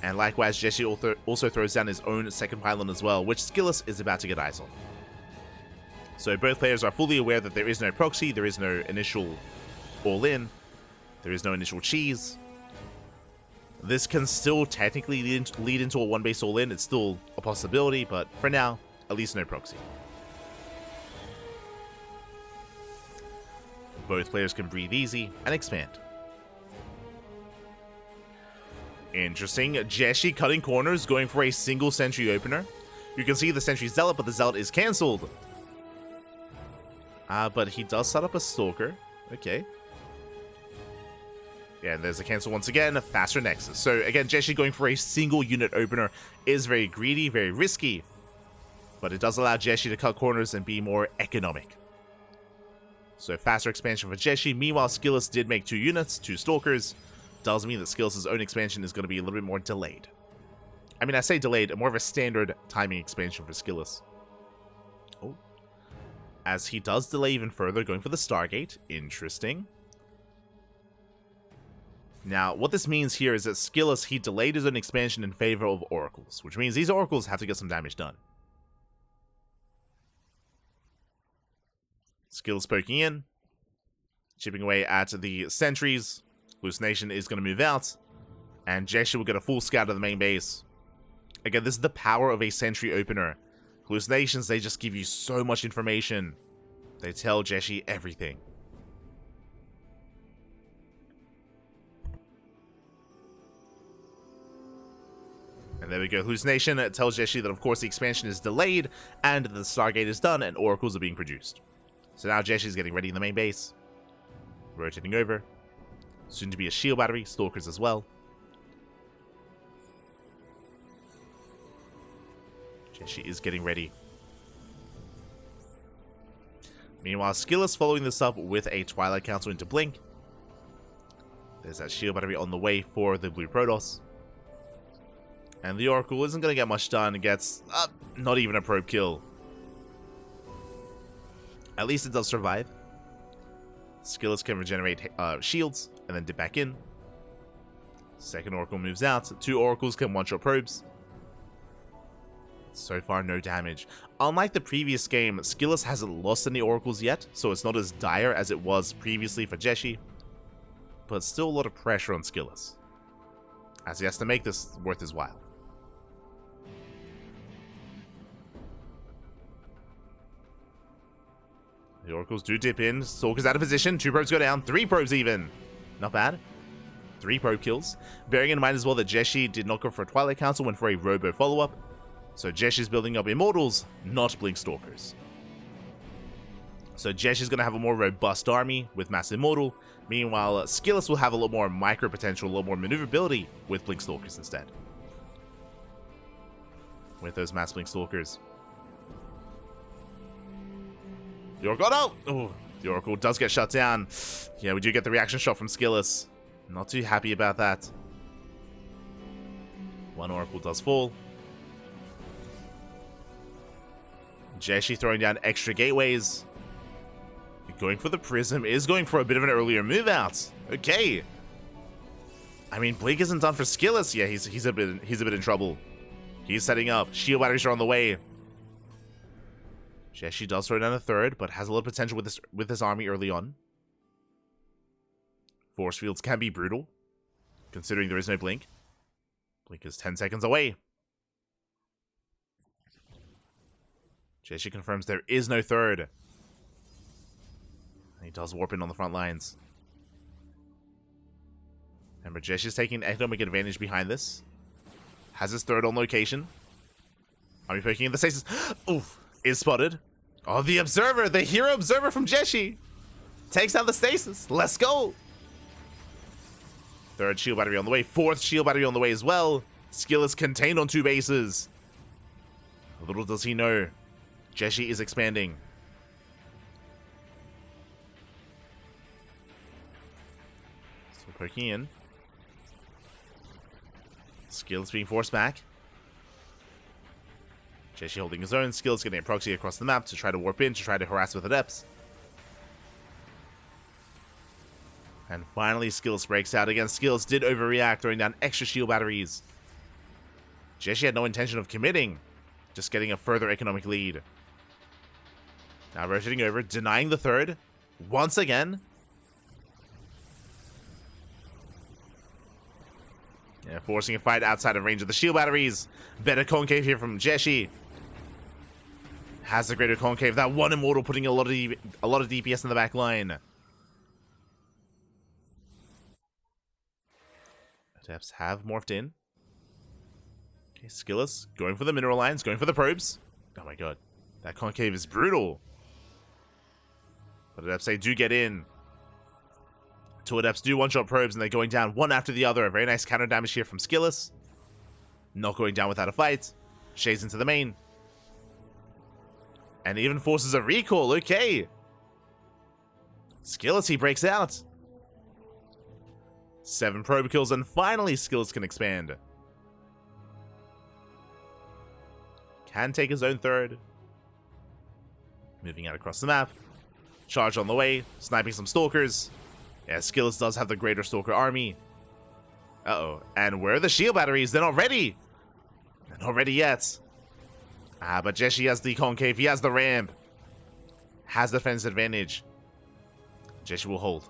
Speaker 5: And likewise, Jieshi also throws down his own second pylon as well, which SKillous is about to get eyes on. So both players are fully aware that there is no proxy, there is no initial all-in. There is no initial cheese. This can still technically lead into a one-base all-in. It's still a possibility, but for now, at least no proxy. Both players can breathe easy and expand. Interesting. Jieshi cutting corners, going for a single sentry opener. You can see the sentry zealot, but the zealot is cancelled. But he does set up a stalker. Okay. Yeah, and there's a cancel once again, a faster nexus. So again, Jieshi going for a single unit opener is very greedy, very risky. But it does allow Jieshi to cut corners and be more economic. So faster expansion for Jieshi. Meanwhile, SKillous did make 2 units, 2 stalkers. Does mean that SKillous' own expansion is going to be a little bit more delayed. I mean, I say delayed, more of a standard timing expansion for SKillous. Oh. As he does delay even further, going for the Stargate. Interesting. Now, what this means here is that SKillous, he delayed his own expansion in favor of oracles, which means these oracles have to get some damage done. SKillous poking in, chipping away at the sentries. Hallucination is going to move out, and Jieshi will get a full scout of the main base. Again, this is the power of a sentry opener. Hallucinations, they just give you so much information. They tell Jieshi everything. And there we go. Hallucination tells Jieshi that, of course, the expansion is delayed, and the Stargate is done, and oracles are being produced. So now Jieshi is getting ready in the main base. Rotating over. Soon to be a shield battery, stalkers as well. Jieshi is getting ready. Meanwhile, SKillous following this up with a Twilight Council into Blink. There's that shield battery on the way for the Blue Protoss. And the Oracle isn't going to get much done. It gets not even a probe kill. At least it does survive. SKillous can regenerate shields and then dip back in. Second Oracle moves out. 2 Oracles can one-shot probes. So far, no damage. Unlike the previous game, SKillous hasn't lost any Oracles yet, so it's not as dire as it was previously for Jieshi. But still a lot of pressure on SKillous, as he has to make this worth his while. The Oracles do dip in. Stalker's out of position. 2 probes go down. 3 probes even. Not bad. 3 probe kills. Bearing in mind as well that Jieshi did not go for a Twilight Council, went for a Robo follow-up. So Jeshi's building up Immortals, not Blink Stalkers. So Jeshi's going to have a more robust army with Mass Immortal. Meanwhile, SKillous will have a lot more micro potential, a lot more maneuverability with Blink Stalkers instead. With those Mass Blink Stalkers. The Oracle, oh, the Oracle does get shut down. Yeah, we do get the reaction shot from SKillous. Not too happy about that. 1 Oracle does fall. Jieshi throwing down extra gateways. Going for the Prism, is going for a bit of an earlier move out. Okay. I mean, Blink isn't done for SKillous. Yeah, he's a bit in trouble. He's setting up. Shield batteries are on the way. Jieshi does throw down a 3rd, but has a lot of potential with this army early on. Force fields can be brutal, considering there is no Blink. Blink is 10 seconds away. Jieshi confirms there is no 3rd. He does warp in on the front lines. Remember, Jeshi's taking economic advantage behind this. Has his 3rd on location. Army poking in the stasis. Oof. Is spotted. Oh, the Observer, the Hero Observer from Jieshi. Takes out the Stasis. Let's go. Third shield battery on the way. Fourth shield battery on the way as well. SKillous contained on 2 bases. Little does he know, Jieshi is expanding. Still poking in. SKillous being forced back. Jieshi holding his own. SKillous getting a proxy across the map to try to warp in, to try to harass with adepts. And finally, SKillous breaks out again. SKillous did overreact, throwing down extra shield batteries. Jieshi had no intention of committing, just getting a further economic lead. Now rotating over, denying the third. Once again. Yeah, forcing a fight outside of range of the shield batteries. Better concave here from Jieshi. Has the greater concave. That one immortal putting a lot of DPS in the back line. Adepts have morphed in. Okay, SKillous going for the mineral lines, going for the probes. Oh my god, that concave is brutal. But Adepts, they do get in. 2 Adepts do one-shot probes, and they're going down one after the other. A very nice counter damage here from SKillous. Not going down without a fight. Shades into the main. And even forces a recall, okay. SKillous, he breaks out. 7 probe kills, and finally SKillous can expand. Can take his own third. Moving out across the map. Charge on the way, sniping some stalkers. Yeah, SKillous does have the greater stalker army. Uh-oh, and where are the shield batteries? They're not ready. They're not ready yet. But Jieshi has the concave, he has the ramp. Has defense advantage. Jieshi will hold.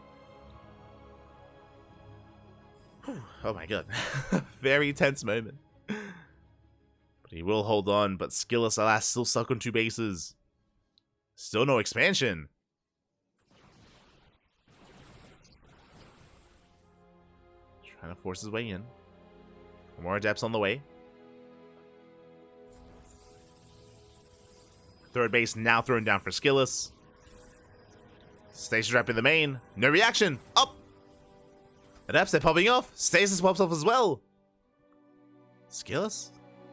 Speaker 5: Oh my god. Very tense moment. But he will hold on, but SKillous, alas, still stuck on 2 bases. Still no expansion. Trying to force his way in. More adepts on the way. Third base now thrown down for SKillous. Stasis trap in the main. No reaction. Up! Adepts, they're popping off. Stasis pops off as well. SKillous,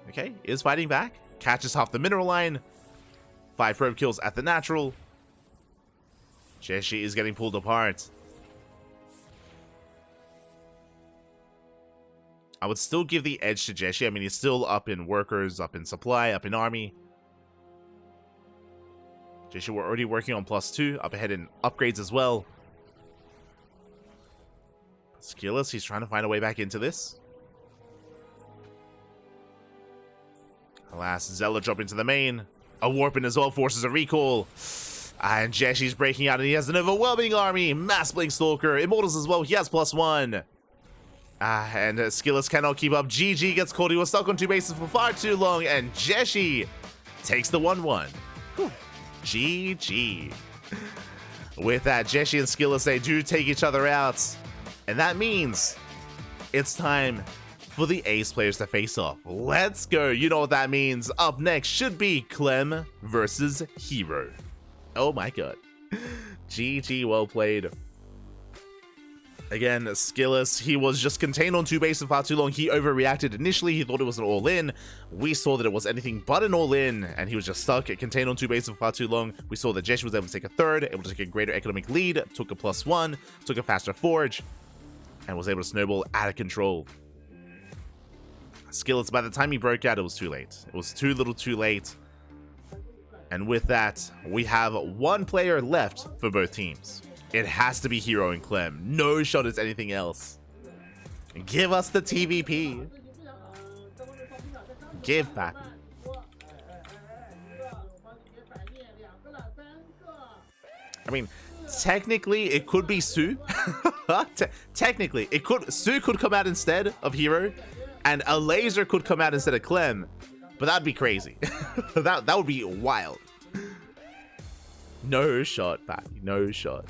Speaker 5: okay, is fighting back. Catches half the mineral line. 5 probe kills at the natural. Jieshi is getting pulled apart. I would still give the edge to Jieshi. I mean, he's still up in workers, up in supply, up in army. Jieshi, we're already working on +2, up ahead in upgrades as well. SKillous, he's trying to find a way back into this. Alas, Zealot drop into the main. A warp in as well, forces a recall. And Jieshi's breaking out, and he has an overwhelming army. Mass Blink Stalker, Immortals as well, he has +1. And SKillous cannot keep up. GG gets caught, he was stuck on 2 bases for far too long, and Jieshi takes the 1-1. GG. With that, Jieshi and SKillous, they do take each other out. And that means it's time for the ace players to face off. Let's go. You know what that means. Up next should be Clem versus Hero. Oh my god. GG, well played. Again, SKillous, he was just contained on 2 bases for far too long. He overreacted initially. He thought it was an all-in. We saw that it was anything but an all-in, and he was just stuck, contained on 2 bases for far too long. We saw that Jieshi was able to take a third, able to take a greater economic lead, took a +1, took a faster forge, and was able to snowball out of control. SKillous, by the time he broke out, it was too late. It was too little too late. And with that, we have 1 player left for both teams. It has to be Hero and Clem. No shot is anything else. Give us the TVP. Give back. I mean, technically, it could be Su. Technically, Su could come out instead of Hero, and a laser could come out instead of Clem. But that'd be crazy. that would be wild. No shot, Patty. No shot.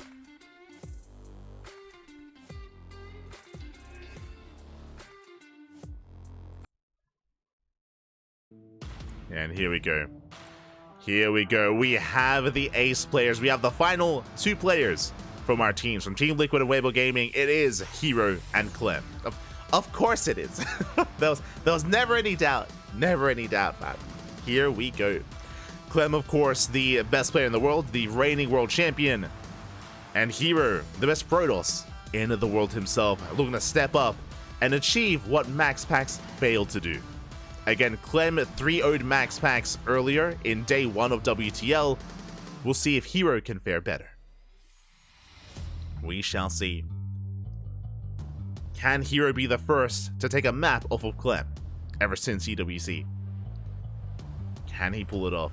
Speaker 5: And here we go. Here we go. We have the ace players. We have the final 2 players from our teams. From Team Liquid and Weibo Gaming, it is Hero and Clem. Of course it is. there was never any doubt. Never any doubt, man. Here we go. Clem, of course, the best player in the world, the reigning world champion. And Hero, the best Protoss in the world himself, looking to step up and achieve what Max Packs failed to do. Again, Clem 3-0'd Max Packs earlier in day 1 of WTL. We'll see if Hero can fare better. We shall see. Can Hero be the first to take a map off of Clem ever since EWC? Can he pull it off?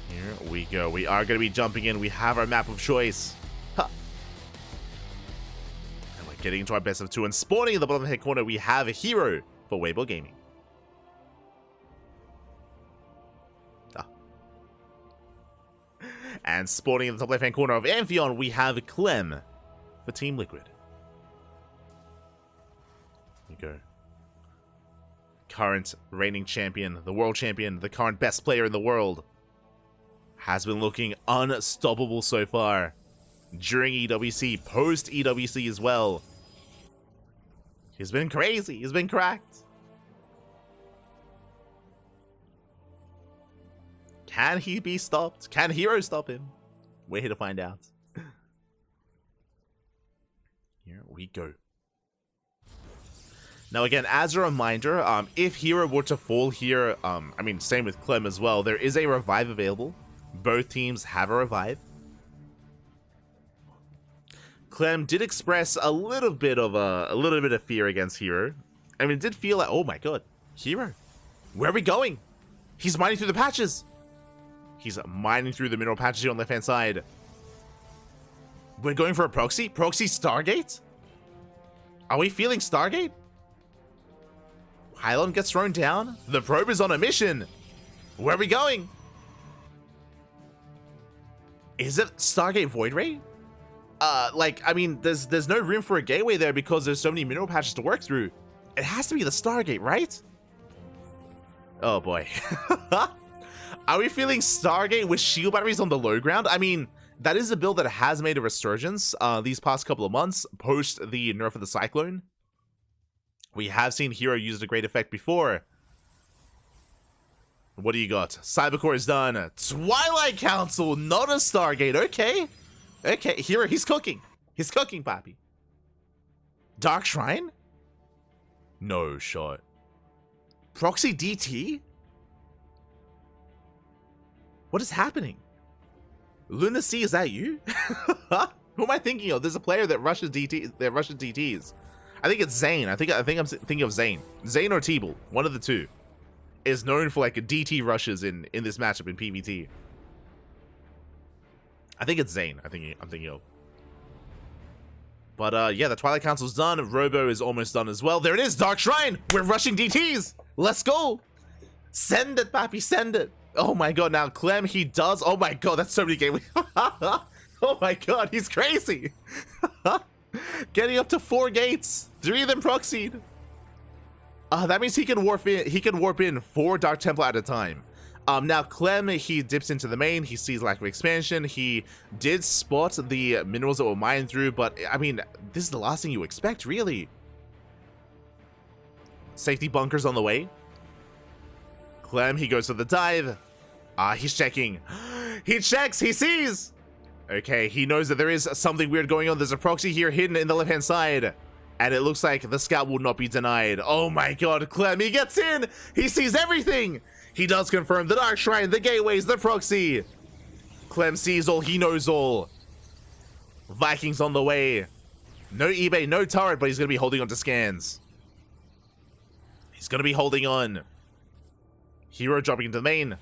Speaker 5: Here we go. We are going to be jumping in. We have our map of choice. Huh. And we're getting into our best of 2. And spawning in the bottom head corner, we have a Hero for Weibo Gaming. And spawning in the top left-hand corner of Amphion, we have Clem for Team Liquid. Here we go. Current reigning champion, the world champion, the current best player in the world, has been looking unstoppable so far during EWC, post EWC as well. He's been crazy. He's been cracked. Can he be stopped? Can Hero stop him? We're here to find out. Here we go. Now again, as a reminder, if Hero were to fall here, I mean, same with Clem as well, there is a revive available. Both teams have a revive. Clem did express a little bit of fear against Hero. I mean, it did feel like, oh my god, Hero, where are we going? He's mining through the patches. He's mining through the mineral patches here on the left-hand side. We're going for a proxy? Proxy Stargate? Are we feeling Stargate? Pylon gets thrown down. The probe is on a mission. Where are we going? Is it Stargate Void Ray? Like, I mean, there's no room for a gateway there because there's so many mineral patches to work through. It has to be the Stargate, right? Oh boy. Are we feeling Stargate with shield batteries on the low ground? I mean, that is a build that has made a resurgence these past couple of months post the nerf of the Cyclone. We have seen Hero use it to great effect before. What do you got? Cybercore is done. Twilight Council, not a Stargate. Okay. Okay, Hero, he's cooking. He's cooking, Papi. Dark Shrine? No shot. Proxy DT? What is happening? Lunacy, is that you? Who am I thinking of? There's a player that rushes DTs. I think it's Zane. I think I'm thinking of Zane. Zane or T-Bull, one of the two, is known for like DT rushes in this matchup in PvT. I think it's Zane. I'm thinking of. But yeah, the Twilight Council's done. Robo is almost done as well. There it is, Dark Shrine. We're rushing DTs. Let's go. Send it, Pappy. Send it. Oh my god, now Clem, he does. Oh my god, that's so many games. Oh my god, he's crazy. Getting up to 4 gates. 3 of them proxied. That means he can warp in 4 Dark Temple at a time. Now Clem, he dips into the main. He sees lack of expansion. He did spot the minerals that were mined through, but I mean, this is the last thing you expect, really. Safety bunkers on the way. Clem, he goes for the dive. He's checking. He checks. He sees. Okay, he knows that there is something weird going on. There's a proxy here hidden in the left-hand side. And it looks like the scout will not be denied. Oh my god, Clem, he gets in. He sees everything. He does confirm the Dark Shrine, the gateways, the proxy. Clem sees all. He knows all. Vikings on the way. No eBay, no turret, but he's going to be holding on to scans. He's going to be holding on. Hero dropping into the main.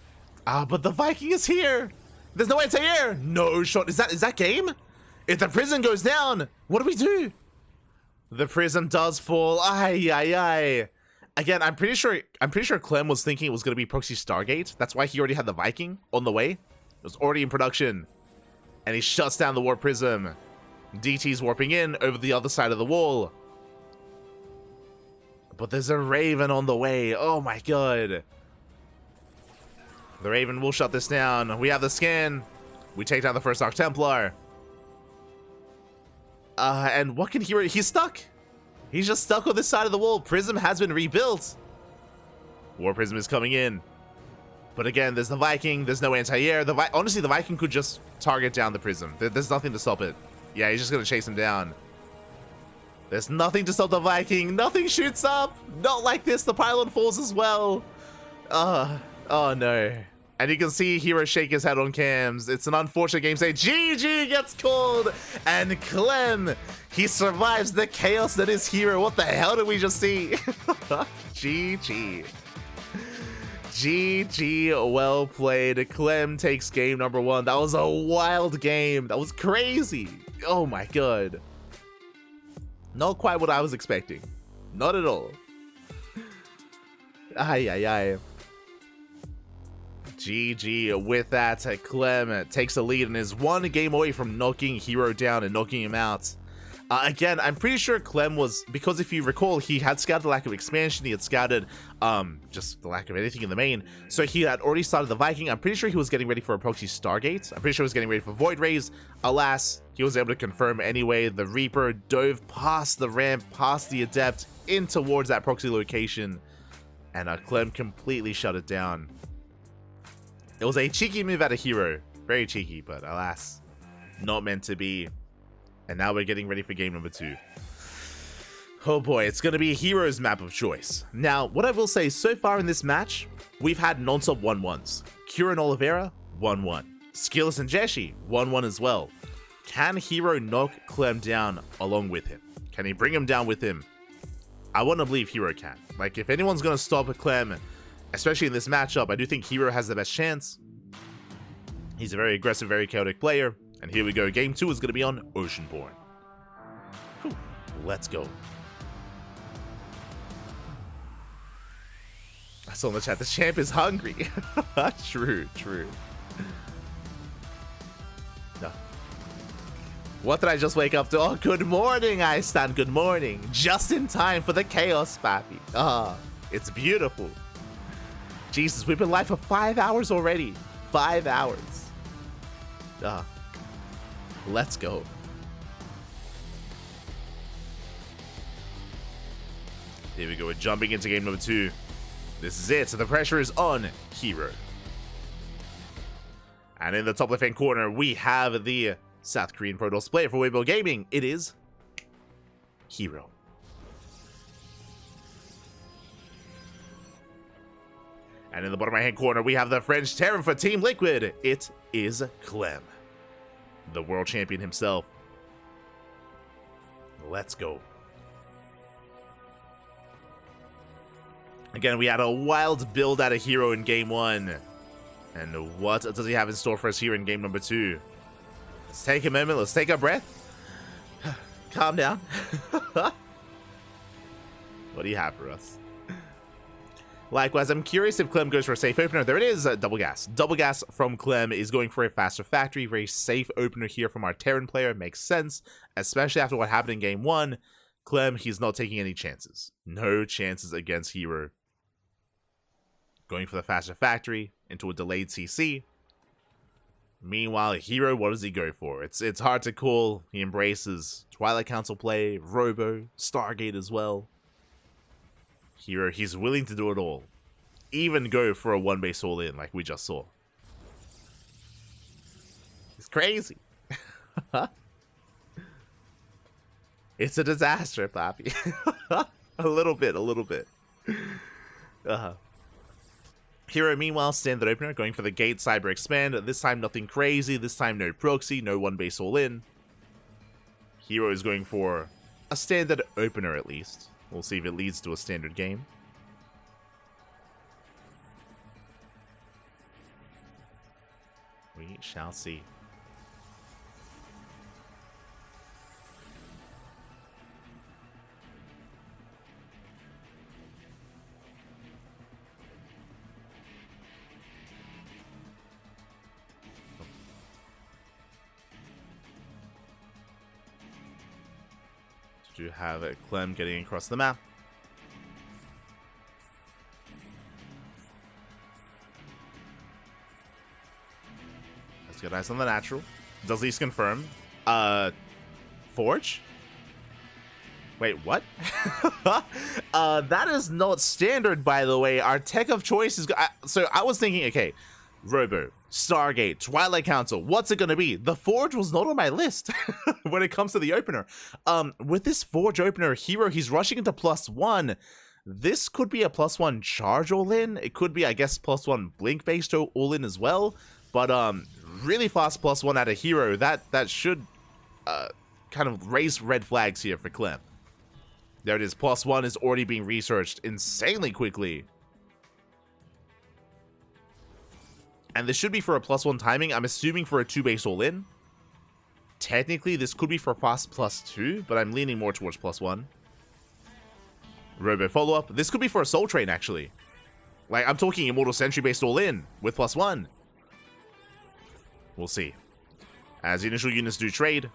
Speaker 5: But the Viking is here. There's no anti-air. No shot. Is that game? If the prison goes down, what do we do? The prism does fall. Ay, ay, ay. Again, I'm pretty sure Clem was thinking it was going to be Proxy Stargate. That's why he already had the Viking on the way. It was already in production. And he shuts down the War Prism. DT's warping in over the other side of the wall. But there's a Raven on the way. Oh my god. The Raven will shut this down. We have the scan. We take down the first Arc Templar. And what can he... He's stuck. He's just stuck on this side of the wall. Prism has been rebuilt. War Prism is coming in. But again, there's the Viking. There's no anti-air. Honestly, the Viking could just target down the Prism. There's nothing to stop it. Yeah, he's just going to chase him down. There's nothing to stop the Viking. Nothing shoots up. Not like this. The pylon falls as well. Oh no. And you can see Hero shake his head on cams. It's an unfortunate game state. GG gets called. And Clem, he survives the chaos that is Hero. What the hell did we just see? GG. GG, well played. Clem takes game number 1. That was a wild game. That was crazy. Oh my god. Not quite what I was expecting. Not at all. Ay, ay, ay. GG. With that, Clem takes the lead and is 1 game away from knocking Hero down and knocking him out. Again, I'm pretty sure Clem was, because if you recall, he had scouted the lack of expansion, he had scouted just the lack of anything in the main, so he had already started the Viking. I'm pretty sure he was getting ready for a proxy Stargate. I'm pretty sure he was getting ready for Void Rays. Alas, he was able to confirm anyway. The Reaper dove past the ramp, past the Adept, in towards that proxy location, and Clem completely shut it down. It was a cheeky move out of Hero. Very cheeky, but alas, not meant to be. And now we're getting ready for game number 2. Oh boy, it's going to be Hero's map of choice. Now, what I will say, so far in this match, we've had non-stop 1-1s. Kira and Oliveira, 1-1. SKillous and Jieshi, 1-1 as well. Can Hero knock Clem down along with him? Can he bring him down with him? I want to believe Hero can. Like, if anyone's going to stop a Clem, especially in this matchup, I do think Hero has the best chance. He's a very aggressive, very chaotic player. And here we go. Game 2 is going to be on Oceanborn. Whew. Let's go. I saw in the chat, the champ is hungry. True, true. No. What did I just wake up to? Oh, good morning, Iceland. Good morning. Just in time for the chaos, papi. Ah, it's beautiful. Jesus, we've been live for 5 hours already. 5 hours. Ah. Let's go. Here we go. We're jumping into game number 2. This is it. So the pressure is on Hero. And in the top left-hand corner, we have the South Korean Pro Toss player for Weibo Gaming. It is Hero. And in the bottom right-hand corner, we have the French Terran for Team Liquid. It is Clem, the world champion himself. Let's go. Again, we had a wild build out of Hero in game 1. And what does he have in store for us here in game number 2? Let's take a moment. Let's take a breath. Calm down. What do you have for us? Likewise, I'm curious if Clem goes for a safe opener. There it is, double gas. Double gas from Clem is going for a faster factory. Very safe opener here from our Terran player. Makes sense, especially after what happened in game 1. Clem, he's not taking any chances. No chances against Hero. Going for the faster factory into a delayed CC. Meanwhile, Hero, what does he go for? It's hard to call. He embraces Twilight Council play, Robo, Stargate as well. Hero, he's willing to do it all. Even go for a 1-base all-in like we just saw. It's crazy. It's a disaster, Pappy. A little bit. Hero, meanwhile, standard opener, going for the gate cyber expand. This time, nothing crazy. This time, no proxy, no 1-base all-in. Hero is going for a standard opener, at least. We'll see if it leads to a standard game. We shall see. Do have Clem getting across the map. Let's get eyes on the natural. Does Least confirm? Forge? Wait, what? That is not standard, by the way. Our tech of choice is... so I was thinking, okay, Robo, Stargate, Twilight Council, what's it gonna be? The Forge was not on my list when it comes to the opener. With this Forge opener, Hero, he's rushing into +1. This could be a +1 charge all-in. It could be, I guess, +1 blink-based all-in as well. But really fast +1 out of Hero, that should kind of raise red flags here for Clem. There it is, +1 is already being researched insanely quickly. And this should be for a +1 timing. I'm assuming for a 2-base all-in. Technically, this could be for fast +2, but I'm leaning more towards +1. Robo follow-up. This could be for a Soul Train, actually. Like, I'm talking Immortal Sentry-based all-in with +1. We'll see. As the initial units do trade.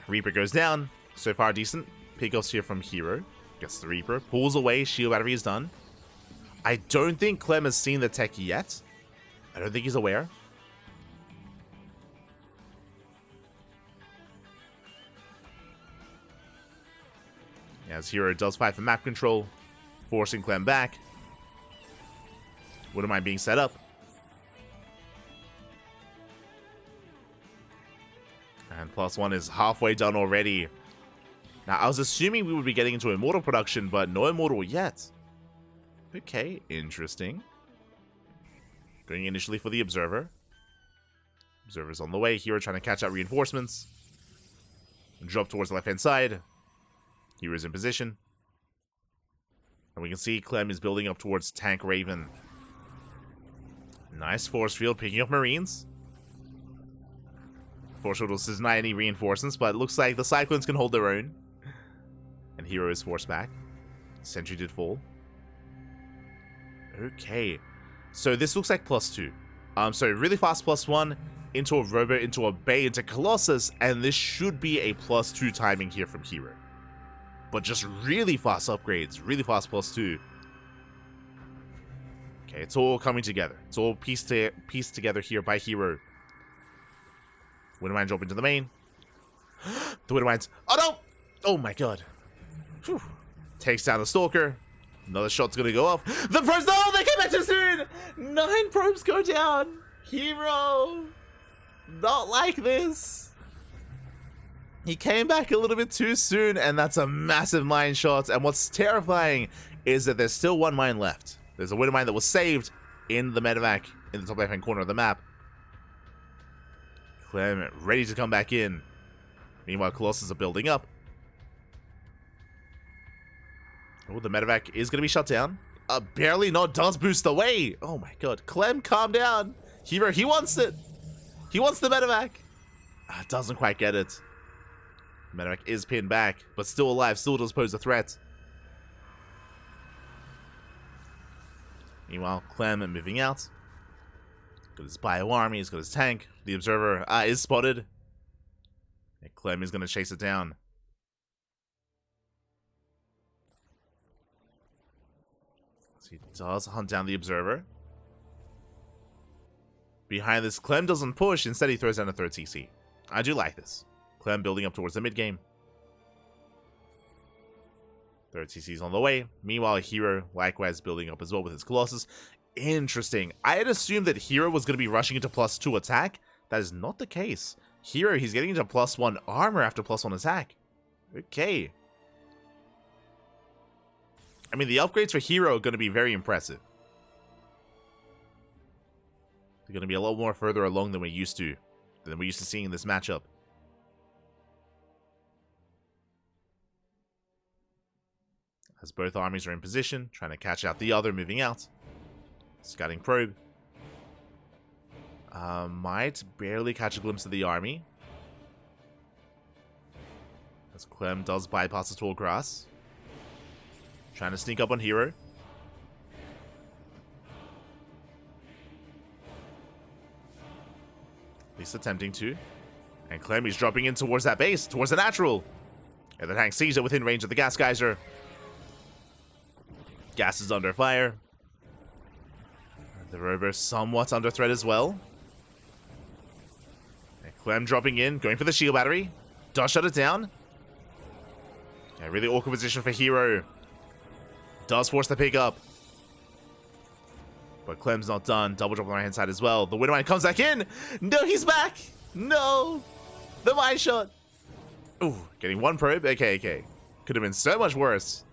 Speaker 5: Reaper goes down. So far, decent. Pickoffs here from Hero. Gets the Reaper. Pulls away. Shield battery is done. I don't think Clem has seen the tech yet. I don't think he's aware. As Hero does fight for map control, forcing Clem back. Wouldn't mind being set up. And +1 is halfway done already. Now, I was assuming we would be getting into Immortal production, but no Immortal yet. Okay, interesting. Going initially for the Observer. Observer's on the way. Hero trying to catch out reinforcements. Drop towards the left-hand side. Hero's in position. And we can see Clem is building up towards Tank Raven. Nice force field, picking up Marines. Force field does deny any reinforcements, but it looks like the Cyclones can hold their own. And Hero is forced back. Sentry did fall. Okay. So this looks like +2. So really fast +1 into a Robo, into a Bay, into Colossus, and this should be a +2 timing here from Hero. But just really fast upgrades, really fast +2. Okay, it's all coming together. It's all pieced together here by Hero. Wintermine drop into the main. The Wintermines. Oh no! Oh my god. Whew. Takes down the Stalker. Another shot's gonna go off. The probes! No! They came back too soon! 9 probes go down! Hero! Not like this! He came back a little bit too soon, and that's a massive mine shot. And what's terrifying is that there's still 1 mine left. There's a Wintermine that was saved in the medevac in the top left-hand corner of the map. Clem ready to come back in. Meanwhile, Colossus are building up. Oh, the medevac is going to be shut down. Barely not does boost away. Oh my god. Clem, calm down. Hero, he wants it. He wants the medevac. Doesn't quite get it. Medevac is pinned back, but still alive, still does pose a threat. Meanwhile, Clem moving out. Got his bio army, he's got his tank. The Observer is spotted. And Clem is going to chase it down. So he does hunt down the Observer. Behind this, Clem doesn't push, instead he throws down a 3rd CC. I do like this. Clem building up towards the mid-game. 3rd CC's on the way. Meanwhile, Hero likewise building up as well with his Colossus. Interesting. I had assumed that Hero was going to be rushing into +2 attack. That is not the case. Hero, he's getting into +1 armor after +1 attack. Okay. I mean, the upgrades for Hero are going to be very impressive. They're going to be a lot more further along than we're used to seeing in this matchup. As both armies are in position, trying to catch out the other, moving out. Scouting probe. Might barely catch a glimpse of the army. As Clem does bypass the tall grass. Trying to sneak up on Hero. At least attempting to. And Clem is dropping in towards that base, towards the natural. And the tank sees it within range of the gas geyser. Gas is under fire. The rover somewhat under threat as well. And Clem dropping in, going for the shield battery. Does shut it down. A really awkward position for Hero. Does force the pick up. But Clem's not done. Double drop on the right hand side as well. The Widowmine comes back in. No, he's back. No. The mine shot. Ooh, getting one probe. Okay. Could have been so much worse.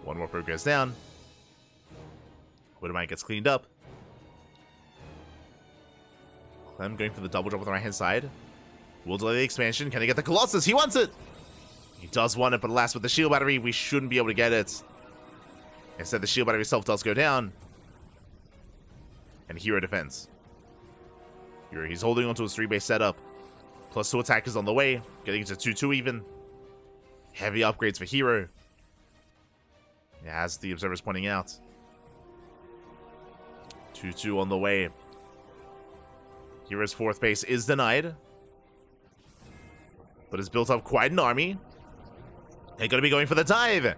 Speaker 5: One more probe goes down. Widowmine gets cleaned up. Clem going for the double drop on the right hand side. Will delay the expansion. Can he get the Colossus? He wants it. He does want it, but alas, with the shield battery, we shouldn't be able to get it. Instead, the shield battery itself does go down. And Hero defends. Hero, he's holding onto his 3-base setup. Plus 2 attackers on the way. Getting into 2-2 even. Heavy upgrades for Hero. As the observer's pointing out. 2-2 on the way. Hero's 4th base is denied. But has built up quite an army. They're going to be going for the dive.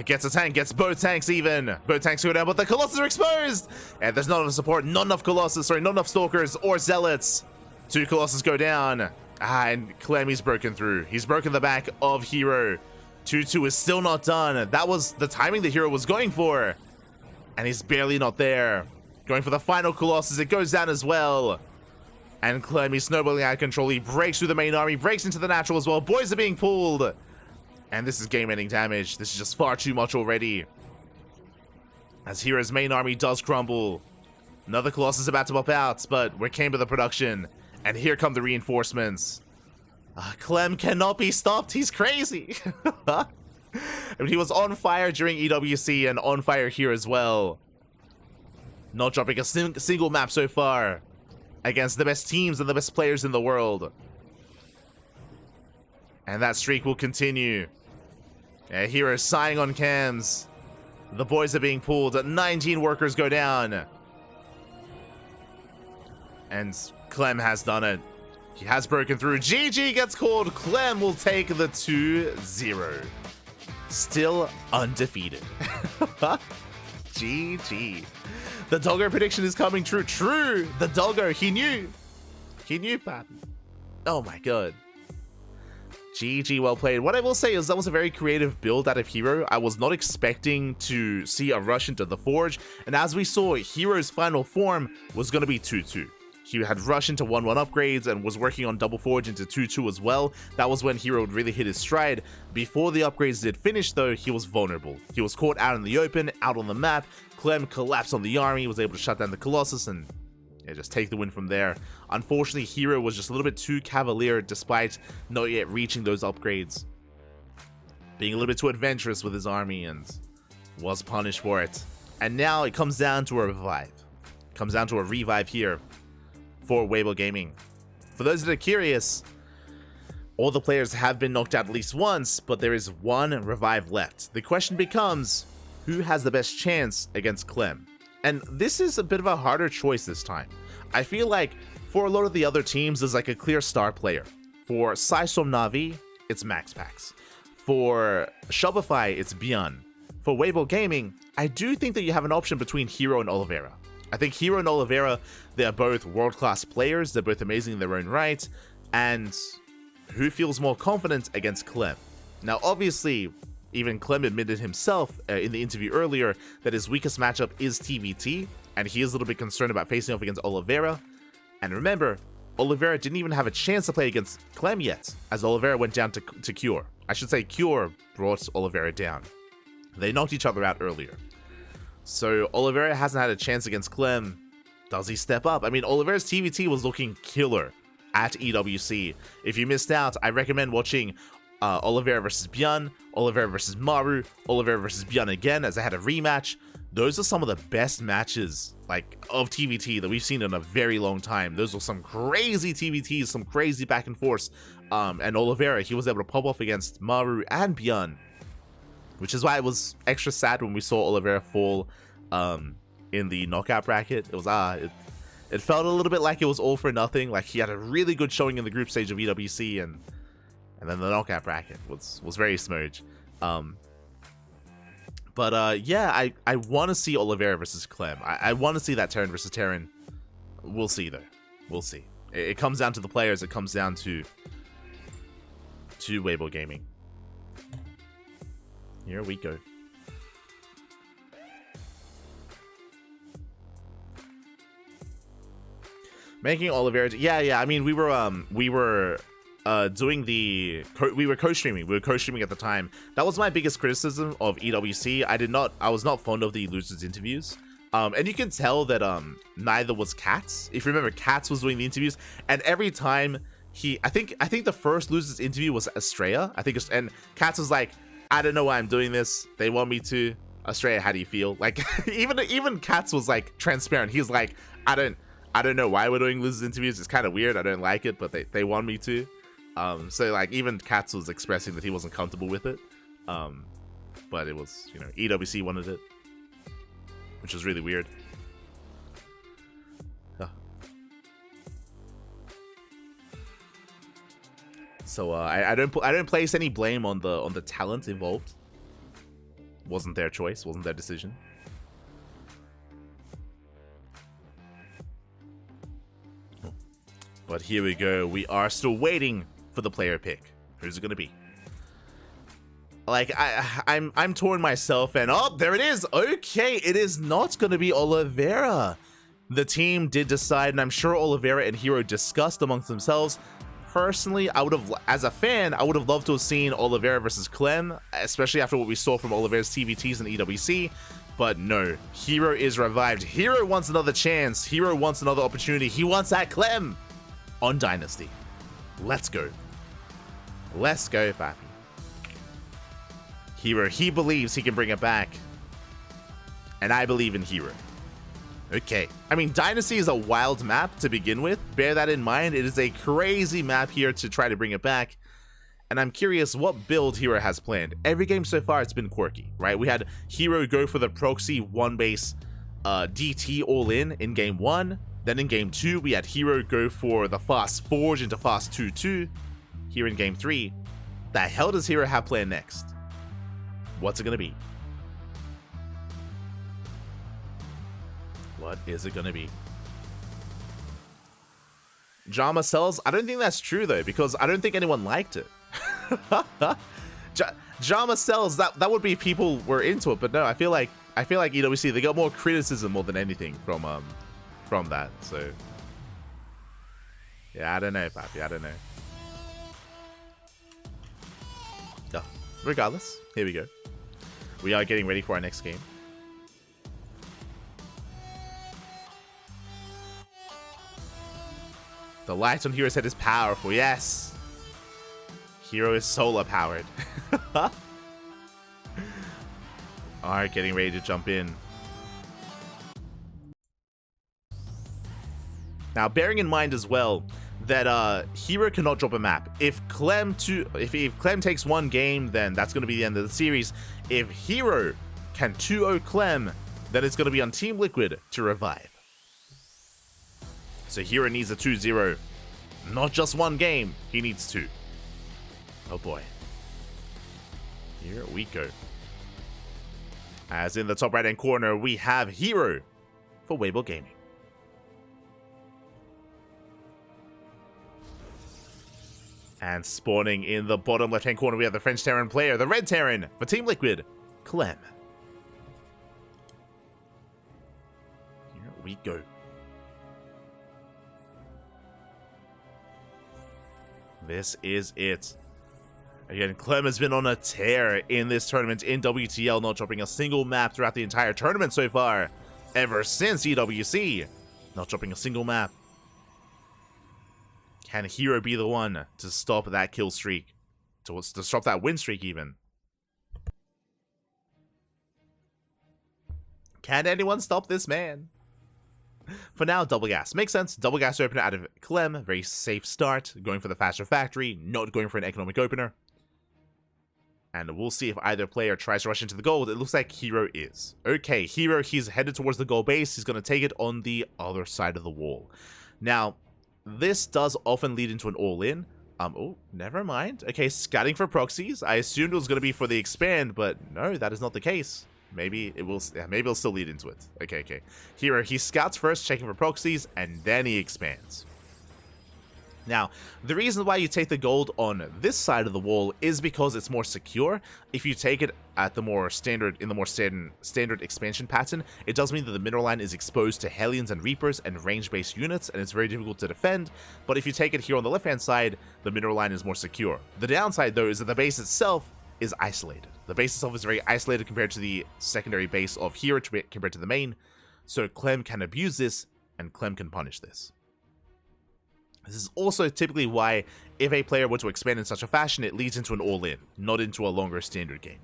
Speaker 5: Gets a tank, gets both tanks even. Both tanks go down, but the Colossus are exposed. And there's not enough support, not enough Colossus, sorry, not enough Stalkers or Zealots. 2 Colossus go down. And Clem, he's broken through. He's broken the back of Hero. 2-2 is still not done. That was the timing the Hero was going for. And he's barely not there. Going for the final Colossus, it goes down as well. And Clem, he's snowballing out of control. He breaks through the main army, breaks into the natural as well. Boys are being pulled. And this is game-ending damage. This is just far too much already. As Hero's main army does crumble. Another Colossus about to pop out, but we're came to the production. And here come the reinforcements. Clem cannot be stopped. He's crazy. I mean, he was on fire during EWC and on fire here as well. Not dropping a single map so far. Against the best teams and the best players in the world. And that streak will continue. Hero sighing on cams. The boys are being pulled. 19 workers go down. And Clem has done it. He has broken through. GG gets called. Clem will take the 2-0. Still undefeated. GG. The Doggo prediction is coming true. True. The Doggo. He knew. He knew, Pappy. Oh my god. GG, well played. What I will say is that was a very creative build out of Hero. I was not expecting to see a rush into the Forge. And as we saw, Hero's final form was going to be 2-2. He had rush into 1-1 upgrades and was working on double Forge into 2-2 as well. That was when Hero would really hit his stride. Before the upgrades did finish though, he was vulnerable. He was caught out in the open, out on the map. Clem collapsed on the army, was able to shut down the Colossus and just take the win from there. Unfortunately, Hero was just a little bit too cavalier despite not yet reaching those upgrades. Being a little bit too adventurous with his army and was punished for it. And now it comes down to a revive. It comes down to a revive here for Weibo Gaming. For those that are curious, all the players have been knocked out at least once, but there is one revive left. The question becomes, who has the best chance against Clem? And this is a bit of a harder choice this time. I feel like for a lot of the other teams, there's like a clear star player. For Psystorm Na'Vi, it's MaxPax. For Shopify, it's Bjorn. For Weibo Gaming, I do think that you have an option between Hero and Oliveira. I think Hero and Oliveira, they're both world-class players. They're both amazing in their own right. And who feels more confident against Clem? Now, obviously, even Clem admitted himself in the interview earlier that his weakest matchup is TVT, and he is a little bit concerned about facing off against Oliveira. And remember, Oliveira didn't even have a chance to play against Clem yet, as Oliveira went down to Cure. I should say Cure brought Oliveira down. They knocked each other out earlier. So Oliveira hasn't had a chance against Clem. Does he step up? I mean, Oliveira's TVT was looking killer at EWC. If you missed out, I recommend watching Oliveira versus Bjorn, Oliveira versus Maru, Oliveira versus Bjorn again, as I had a rematch. Those are some of the best matches of TVT that we've seen in a very long time. Those were some crazy TVTs, some crazy back and forth. And Oliveira, he was able to pop off against Maru and Bjorn, which is why it was extra sad when we saw Oliveira fall in the knockout bracket. It was it felt a little bit like it was all for nothing. Like he had a really good showing in the group stage of EWC, and And then the knockout bracket was very smooch. Yeah, I want to see Oliveira versus Clem. I want to see that Terran versus Terran. We'll see, though. We'll see. It comes down to the players. It comes down to Weibo Gaming. Here we go. Making Oliveira. Yeah. I mean, we were doing the we were co-streaming. We were co-streaming at the time. That was my biggest criticism of EWC. I was not fond of the losers interviews. And you can tell that neither was Katz. If you remember, Katz was doing the interviews, and every time I think the first losers interview was Estrella. And Katz was like, I don't know why I'm doing this. They want me to. Estrella, how do you feel? Like even Katz was like transparent. He's like, I don't know why we're doing losers interviews. It's kind of weird. I don't like it, but they want me to. So like even Katz was expressing that he wasn't comfortable with it. But it was, EWC wanted it, which was really weird. So I don't place any blame on the talent involved. Wasn't their choice, wasn't their decision. But here we go. We are still waiting for the player pick. Who's it gonna be? Like I'm torn myself, and oh, there it is. Okay, it is not gonna be Oliveira. The team did decide, and I'm sure Oliveira and Hero discussed amongst themselves. Personally, as a fan, I would have loved to have seen Oliveira versus Clem, especially after what we saw from Oliveira's TVTs and EWC. But no, Hero is revived. Hero wants another chance. Hero wants another opportunity. He wants that Clem on Dynasty. Let's go. Let's go, Papi. Hero, he believes he can bring it back. And I believe in Hero. Okay. I mean, Dynasty is a wild map to begin with. Bear that in mind. It is a crazy map here to try to bring it back. And I'm curious what build Hero has planned. Every game so far, it's been quirky, right? We had Hero go for the proxy one base DT all in game 1. Then in game 2, we had Hero go for the fast forge into fast 2-2. Here in game 3, the hell does Hero have planned next? What's it gonna be? What is it gonna be? Jama Cells? I don't think that's true though, because I don't think anyone liked it. Jama Cells, that would be if people were into it, but no, I feel like EWC, they got more criticism more than anything from that. So yeah, I don't know, Papi, I don't know. Oh, regardless, here we go. We are getting ready for our next game. The light on Hero's head is powerful, yes. Hero is solar powered. Alright, getting ready to jump in. Now, bearing in mind as well that Hero cannot drop a map. If Clem takes one game, then that's going to be the end of the series. If Hero can 2-0 Clem, then it's going to be on Team Liquid to revive. So Hero needs a 2-0. Not just one game, he needs 2. Oh boy. Here we go. As in the top right hand corner, we have Hero for Weibo Gaming. And spawning in the bottom left hand corner, we have the French Terran player, the Red Terran for Team Liquid, Clem. Here we go. This is it. Again, Clem has been on a tear in this tournament in WTL, not dropping a single map throughout the entire tournament so far. Ever since EWC, not dropping a single map. Can Hero be the one to stop that kill streak? To stop that win streak even? Can anyone stop this man? For now, double gas. Makes sense. Double gas opener out of Clem. Very safe start. Going for the faster factory. Not going for an economic opener. And we'll see if either player tries to rush into the gold. It looks like Hero is. Okay, Hero, he's headed towards the gold base. He's going to take it on the other side of the wall. Now, this does often lead into an all-in. Oh, never mind. Okay, scouting for proxies. I assumed it was going to be for the expand, but no, that is not the case. Maybe it will, yeah, maybe it'll still lead into it. Okay. Here, he scouts first, checking for proxies, and then he expands. Now, the reason why you take the gold on this side of the wall is because it's more secure. If you take it at the more standard, in the more standard expansion pattern, it does mean that the mineral line is exposed to Hellions and Reapers and range-based units, and it's very difficult to defend. But if you take it here on the left-hand side, the mineral line is more secure. The downside, though, is that the base itself is isolated. The base itself is very isolated compared to the secondary base of here, compared to the main. So Clem can abuse this, and Clem can punish this. This is also typically why, if a player were to expand in such a fashion, it leads into an all-in, not into a longer standard game,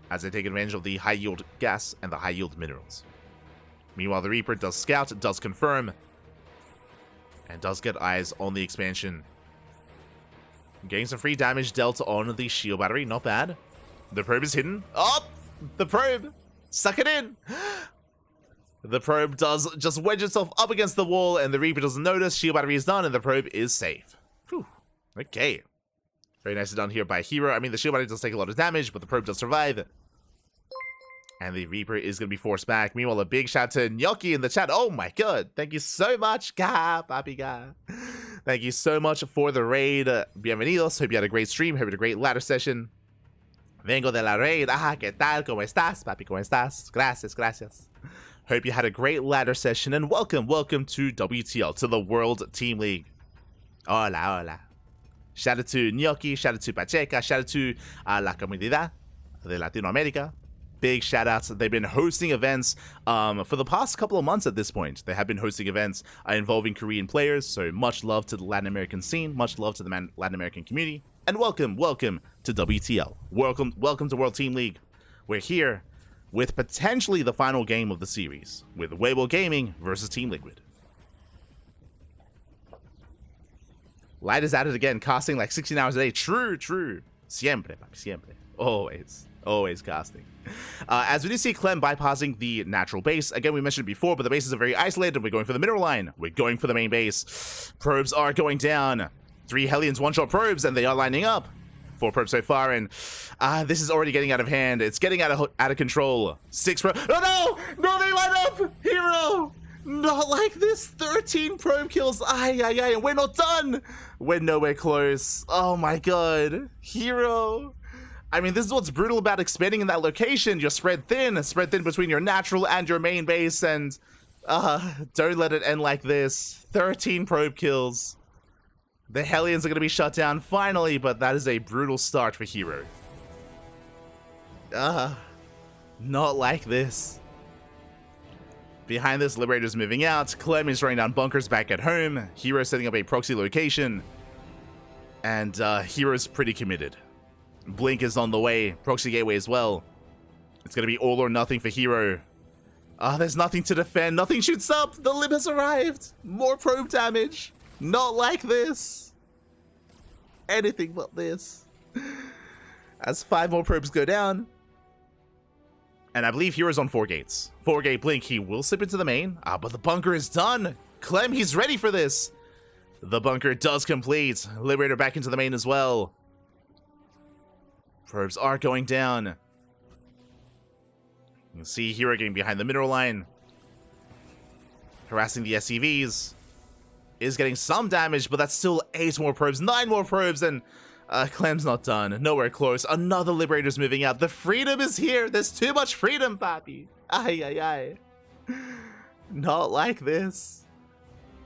Speaker 5: as they take advantage of the high-yield gas and the high-yield minerals. Meanwhile, the Reaper does scout, does confirm, and does get eyes on the expansion. Getting some free damage dealt on the shield battery, not bad. The probe is hidden. Oh! The probe! Suck it in! The probe does just wedge itself up against the wall, and the Reaper doesn't notice. Shield battery is done, and the probe is safe. Whew. Okay. Very nicely done here by Hero. I mean, the shield battery does take a lot of damage, but the probe does survive. And the Reaper is going to be forced back. Meanwhile, a big shout to Gnocchi in the chat. Oh my god. Thank you so much, papi ga. Thank you so much for the raid. Bienvenidos. Hope you had a great stream. Hope you had a great ladder session. Vengo de la raid. Ah, ¿qué tal? ¿Cómo estás, papi? ¿Cómo estás? Gracias. Hope you had a great ladder session, and welcome to WTL, to the World Team League. Hola. Shout out to Gnocchi, shout out to Pacheca, shout out to la comunidad de Latinoamérica. Big shout outs. They've been hosting events for the past couple of months at this point. They have been hosting events involving Korean players, so much love to the Latin American scene, much love to the Latin American community, and welcome to WTL. Welcome to World Team League. We're here with potentially the final game of the series, with Weibo Gaming versus Team Liquid. Light is at it again, casting like 16 hours a day. True. Siempre, papi, siempre. Always casting. As we do see Clem bypassing the natural base. Again, we mentioned it before, but the bases are very isolated. We're going for the mineral line. We're going for the main base. Probes are going down. 3 Hellions one-shot probes, and they are lining up. 4 probes so far, and this is already getting out of hand. It's getting out of control. 6 probes. Oh no, they line up. Hero, not like this. 13 probe kills. Ay, and we're not done. We're nowhere close. Oh my god, Hero. I mean, this is what's brutal about expanding in that location. You're spread thin between your natural and your main base, and don't let it end like this. 13 probe kills. The Hellions are going to be shut down finally, but that is a brutal start for Hero. Not like this. Behind this, Liberator's moving out. Clem is running down bunkers back at home. Hero setting up a proxy location. And Hero's pretty committed. Blink is on the way. Proxy gateway as well. It's going to be all or nothing for Hero. There's nothing to defend. Nothing shoots up. The Lib has arrived. More probe damage. Not like this. Anything but this. As 5 more probes go down. And I believe Hero's on 4 gates. 4-gate blink. He will slip into the main. But the bunker is done. Clem, he's ready for this. The bunker does complete. Liberator back into the main as well. Probes are going down. You can see Hero getting behind the mineral line. Harassing the SCVs. Is getting some damage, but that's still 8 more probes, 9 more probes, and Clem's not done. Nowhere close. Another Liberator's moving out. The freedom is here. There's too much freedom, papi. Ay. Not like this.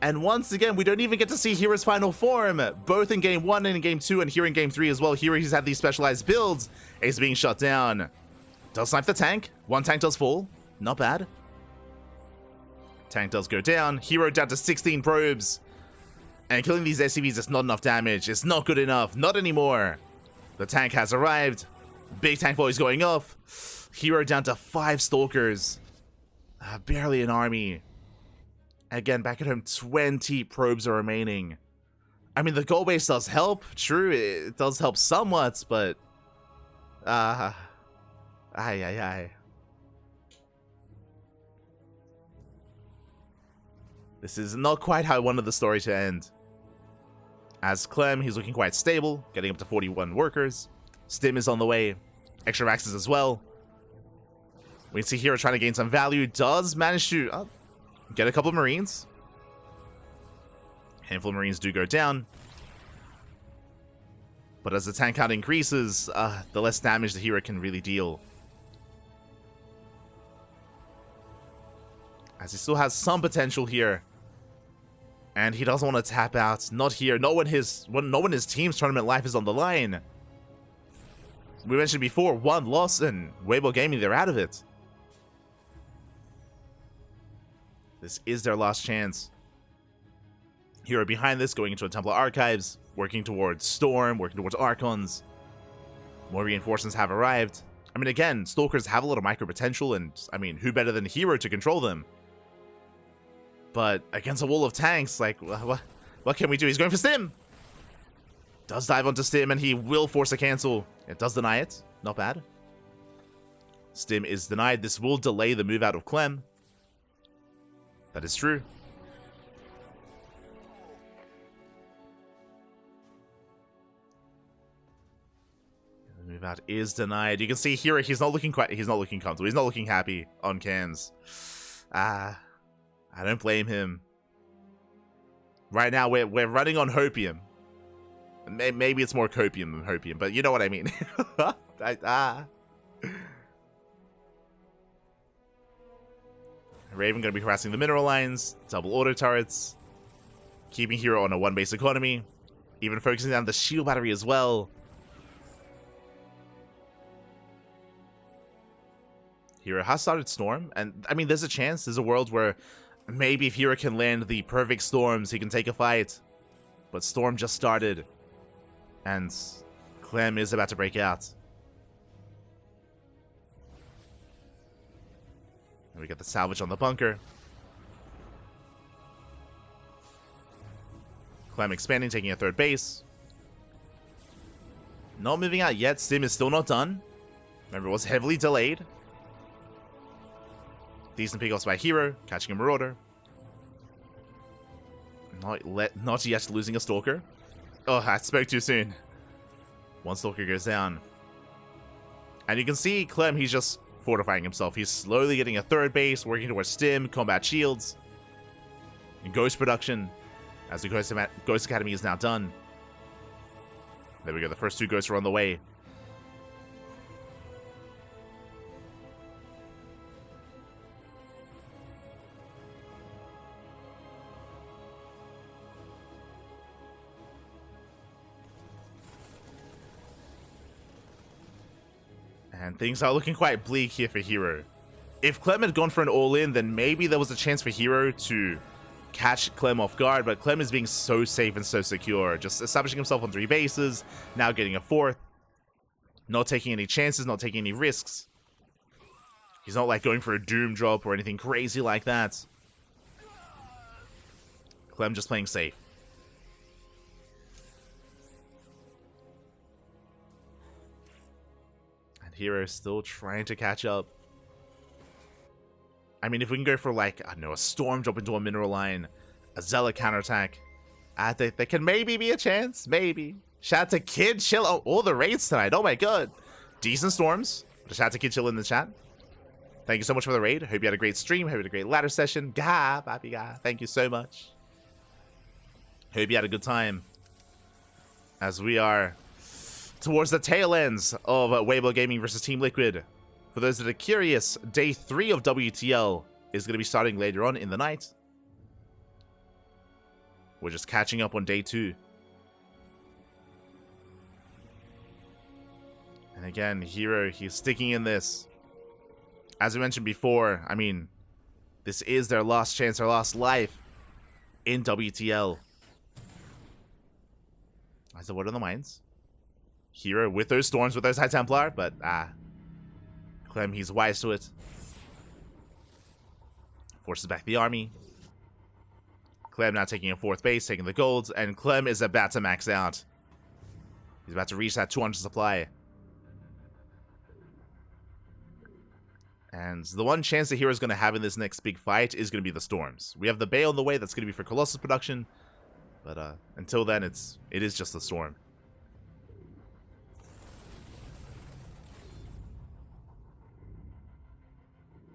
Speaker 5: And once again, we don't even get to see Hero's final form, both in Game 1 and in Game 2, and here in Game 3 as well. Hero, he's had these specialized builds, is being shut down. Does snipe the tank. 1 tank does fall. Not bad. Tank does go down. Hero down to 16 probes. And killing these SCVs is not enough damage. It's not good enough. Not anymore. The tank has arrived. Big tank voice going off. Hero down to 5 stalkers. Barely an army. Again, back at home, 20 probes are remaining. I mean, the goal base does help. True, it does help somewhat, but... Ay. This is not quite how I wanted the story to end. As Clem, he's looking quite stable, getting up to 41 workers. Stim is on the way. Extra maxes as well. We see Hero trying to gain some value. Does manage to get a couple of Marines. Handful of Marines do go down. But as the tank count increases, the less damage the Hero can really deal. As he still has some potential here. And he doesn't want to tap out. Not here. Not when his team's tournament life is on the line. We mentioned before, one loss and Weibo Gaming, they're out of it. This is their last chance. Hero behind this, going into a Templar Archives, working towards Storm, working towards Archons. More reinforcements have arrived. I mean, again, Stalkers have a lot of micro potential, and, I mean, who better than Hero to control them? But against a wall of tanks, like, what can we do? He's going for Stim! Does dive onto Stim, and he will force a cancel. It does deny it. Not bad. Stim is denied. This will delay the move out of Clem. That is true. The move out is denied. You can see here he's not looking comfortable. He's not looking happy on cams. I don't blame him. Right now we're running on hopium. Maybe it's more copium than hopium, but you know what I mean. Raven going to be harassing the mineral lines, double auto turrets, keeping Hero on a one base economy, even focusing on the shield battery as well. Hero has started Storm, and I mean, there's a chance, there's a world where maybe if Hero can land the perfect storms, he can take a fight. But Storm just started, and Clem is about to break out. And we get the salvage on the bunker. Clem expanding, taking a third base. Not moving out yet. Stim is still not done. Remember, it was heavily delayed. Decent pickoffs by Hero, catching a Marauder. Not yet losing a Stalker. Oh, I spoke too soon. One Stalker goes down. And you can see Clem, he's just fortifying himself. He's slowly getting a third base, working towards Stim, combat shields, and Ghost production, as the Ghost Academy is now done. There we go, the first two Ghosts are on the way. And things are looking quite bleak here for Hero. If Clem had gone for an all-in, then maybe there was a chance for Hero to catch Clem off guard, but Clem is being so safe and so secure, just establishing himself on 3 bases, now getting a 4th, not taking any chances, not taking any risks. He's not like going for a doom drop or anything crazy like that. Clem just playing safe. Hero still trying to catch up. I mean, if we can go for, like, I don't know, a Storm drop into a mineral line, a Zealot counterattack, there can maybe be a chance. Maybe. Shout out to Kid Chill. Oh, all the raids tonight. Oh my god. Decent Storms. Shout out to Kid Chill in the chat. Thank you so much for the raid. Hope you had a great stream. Hope you had a great ladder session. Gah, baby, gah. Thank you so much. Hope you had a good time. As we are towards the tail ends of Weibo Gaming versus Team Liquid. For those that are curious, day 3 of WTL is going to be starting later on in the night. We're just catching up on day 2. And again, Hero, he's sticking in this. As I mentioned before, I mean, this is their last chance, their last life in WTL. I said, what are the mines? Hero with those Storms, with those High Templar, but Clem, he's wise to it. Forces back the army. Clem now taking a 4th base, taking the golds, and Clem is about to max out. He's about to reach that 200 supply. And the one chance that Hero's going to have in this next big fight is going to be the Storms. We have the Bay on the way, that's going to be for Colossus production. But until then, it is just a storm.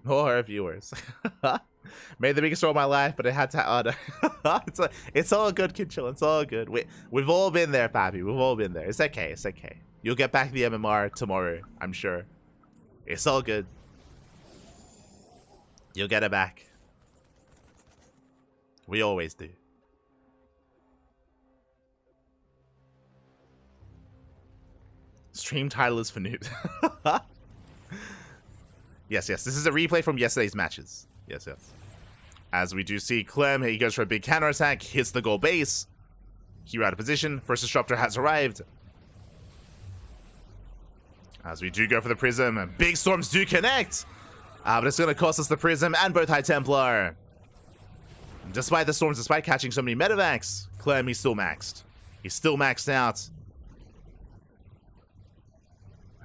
Speaker 5: Oh, our viewers. Made the biggest storm of my life, but it had to. It's all good, Kid Chill. It's all good. We've all been there, Pappy. We've all been there. It's okay. It's okay. You'll get back the MMR tomorrow, I'm sure. It's all good. You'll get it back. We always do. Stream title is for noob. Yes, this is a replay from yesterday's matches. Yes. As we do see Clem, he goes for a big counterattack, hits the goal base. Hero out of position. First disruptor has arrived. As we do go for the Prism, and big storms do connect. But it's going to cost us the Prism and both High Templar. Despite the storms, despite catching so many medevacs, Clem, he's still maxed. He's still maxed out.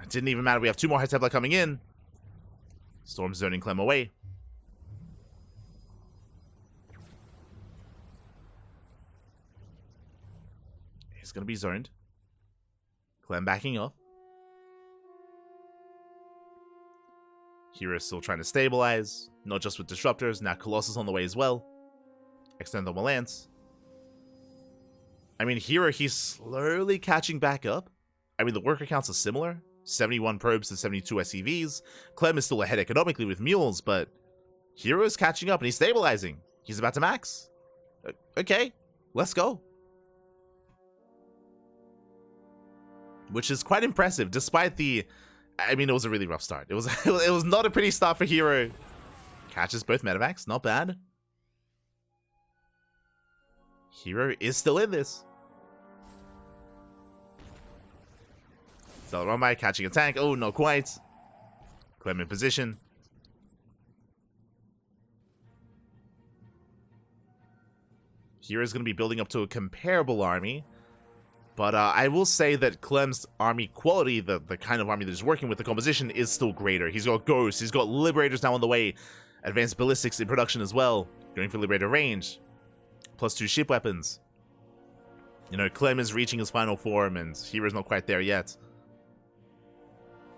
Speaker 5: It didn't even matter. We have 2 more High Templar coming in. Storm zoning Clem away. He's going to be zoned. Clem backing off. Hero's still trying to stabilize, not just with disruptors, now Colossus on the way as well. Extend the Lance. I mean, Hero, he's slowly catching back up. I mean, the worker counts are similar. 71 probes to 72 SCVs. Clem is still ahead economically with mules, but Hero is catching up and he's stabilizing. He's about to max. Okay, let's go. Which is quite impressive, despite the... I mean, it was a really rough start. It was not a pretty start for Hero. Catches both medevacs, not bad. Hero is still in this. Zelromai catching a tank. Oh, not quite. Clem in position. Hero's going to be building up to a comparable army. But I will say that Clem's army quality, the kind of army that he's working with, the composition, is still greater. He's got Ghosts, he's got Liberators now on the way. Advanced Ballistics in production as well. Going for Liberator range. +2 ship weapons. You know, Clem is reaching his final form, and Hero's not quite there yet.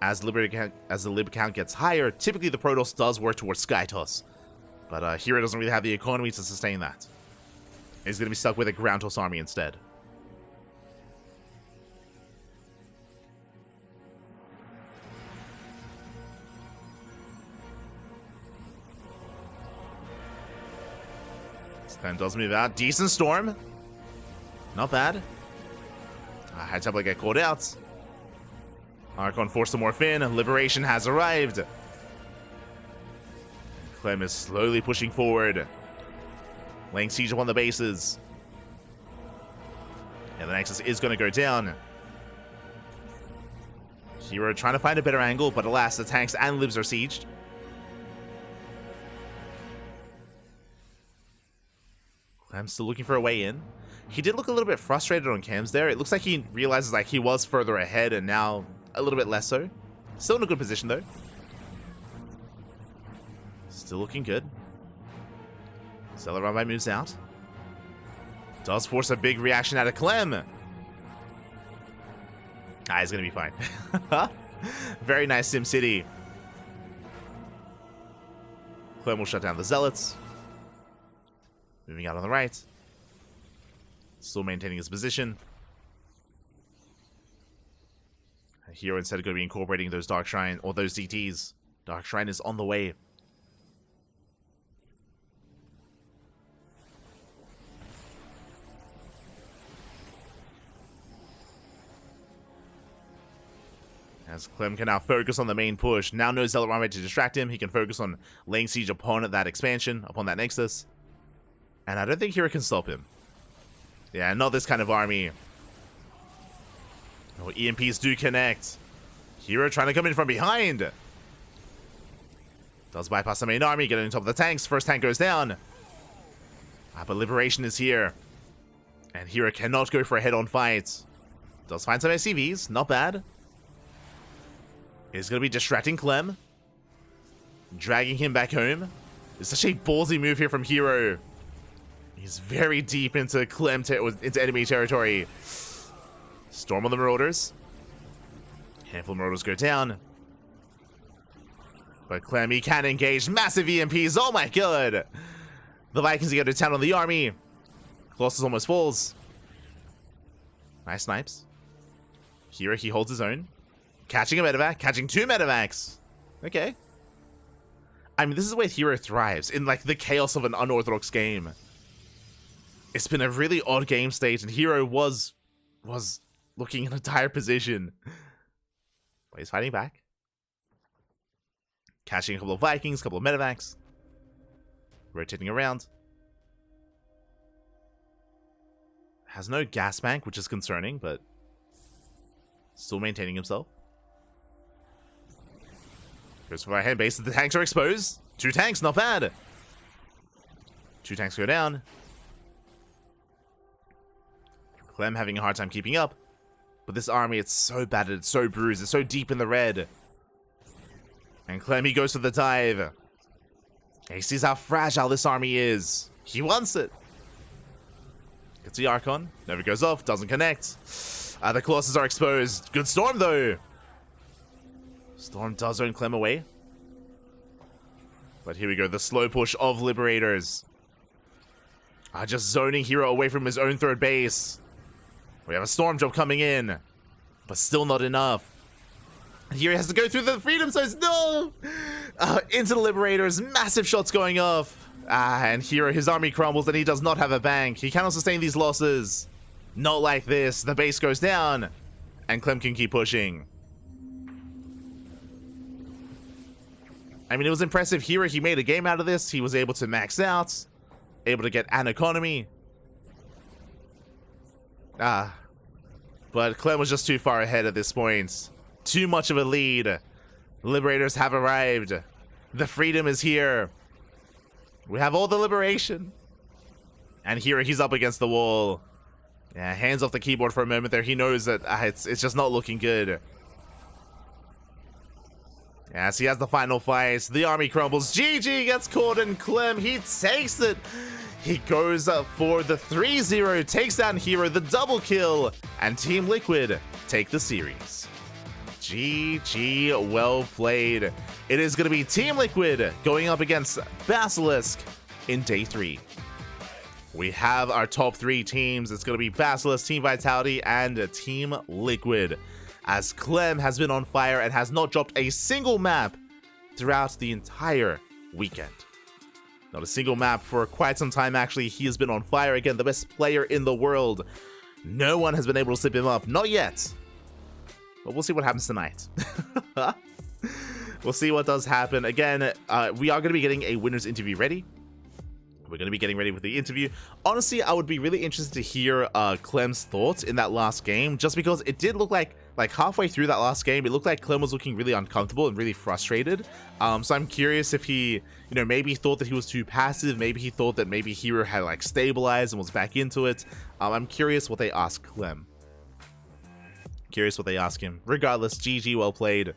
Speaker 5: As the Lib count gets higher, typically the Protoss does work towards Sky Toss. But Hero doesn't really have the economy to sustain that. He's going to be stuck with a Ground Toss army instead. Clem does move out. Decent storm. Not bad. High Templar get called out. Archon forced to morph in. Liberation has arrived. Clem is slowly pushing forward. Laying siege upon the bases. And the Nexus is going to go down. Hero trying to find a better angle, but alas, the tanks and libs are sieged. Clem's still looking for a way in. He did look a little bit frustrated on cams there. It looks like he realizes like he was further ahead and now a little bit less so. Still in a good position though. Still looking good. Zelromai moves out. Does force a big reaction out of Clem. He's gonna be fine. Very nice SimCity. Clem will shut down the Zealots. Moving out on the right. Still maintaining his position. Hero instead going to be incorporating those Dark Shrine, or those DTs. Dark Shrine is on the way. As Clem can now focus on the main push. Now no Zealot Runway to distract him. He can focus on laying siege upon that expansion, upon that Nexus. And I don't think Hero can stop him. Yeah, not this kind of army. Oh, EMPs do connect. Hero trying to come in from behind. Does bypass the main army, get on top of the tanks. First tank goes down. But Liberation is here. And Hero cannot go for a head-on fight. Does find some SCVs, not bad. Is going to be distracting Clem. Dragging him back home. It's such a ballsy move here from Hero. He's very deep into into enemy territory. Storm on the Marauders. Handful of Marauders go down. But Clem, he can engage. Massive EMPs. Oh my god. The Vikings go to town on the army. Colossus almost falls. Nice snipes. Here he holds his own. Catching a medevac. Catching 2 medevacs. Okay. I mean, this is where Hero thrives. In, like, the chaos of an unorthodox game. It's been a really odd game state, and Hero was looking in a dire position. But he's fighting back. Catching a couple of Vikings, a couple of medevacs. Rotating around. Has no gas bank, which is concerning, but still maintaining himself. Goes for our hand base. The tanks are exposed. 2 tanks, not bad. 2 tanks go down. Clem having a hard time keeping up. But this army, it's so battered, it's so bruised, it's so deep in the red. And Clem, he goes for the dive. He sees how fragile this army is. He wants it. Gets the Archon. Never goes off, doesn't connect. The Colossus are exposed. Good Storm, though. Storm does own Clem away. But here we go, the slow push of Liberators. Just zoning Hero away from his own third base. We have a Storm drop coming in. But still not enough. Here he has to go through the Freedom Zones. No! Into the Liberators. Massive shots going off. And Hero, his army crumbles and he does not have a bank. He cannot sustain these losses. Not like this. The base goes down. And Clem can keep pushing. I mean, it was impressive. Hero, he made a game out of this. He was able to max out. Able to get an economy. But Clem was just too far ahead at this point. Too much of a lead. Liberators have arrived. The freedom is here. We have all the liberation. And here he's up against the wall. Yeah, hands off the keyboard for a moment there. He knows that it's just not looking good. As he has the final fight, the army crumbles. GG gets caught, and Clem, he takes it. He goes for the 3-0, takes down Hero, the double kill, and Team Liquid take the series. GG, well played. It is going to be Team Liquid going up against Basilisk in day 3. We have our top 3 teams. It's going to be Basilisk, Team Vitality, and Team Liquid. As Clem has been on fire and has not dropped a single map throughout the entire weekend. Not a single map for quite some time, actually. He has been on fire. Again, the best player in the world. No one has been able to slip him up. Not yet. But we'll see what happens tonight. We'll see what does happen. Again, we are going to be getting a winner's interview ready. We're going to be getting ready with the interview. Honestly, I would be really interested to hear Clem's thoughts in that last game, just because it did look like halfway through that last game, it looked like Clem was looking really uncomfortable and really frustrated. So I'm curious if he, maybe thought that he was too passive. Maybe he thought that maybe Hero had stabilized and was back into it. I'm curious what they ask Clem. Curious what they ask him. Regardless, GG, well played.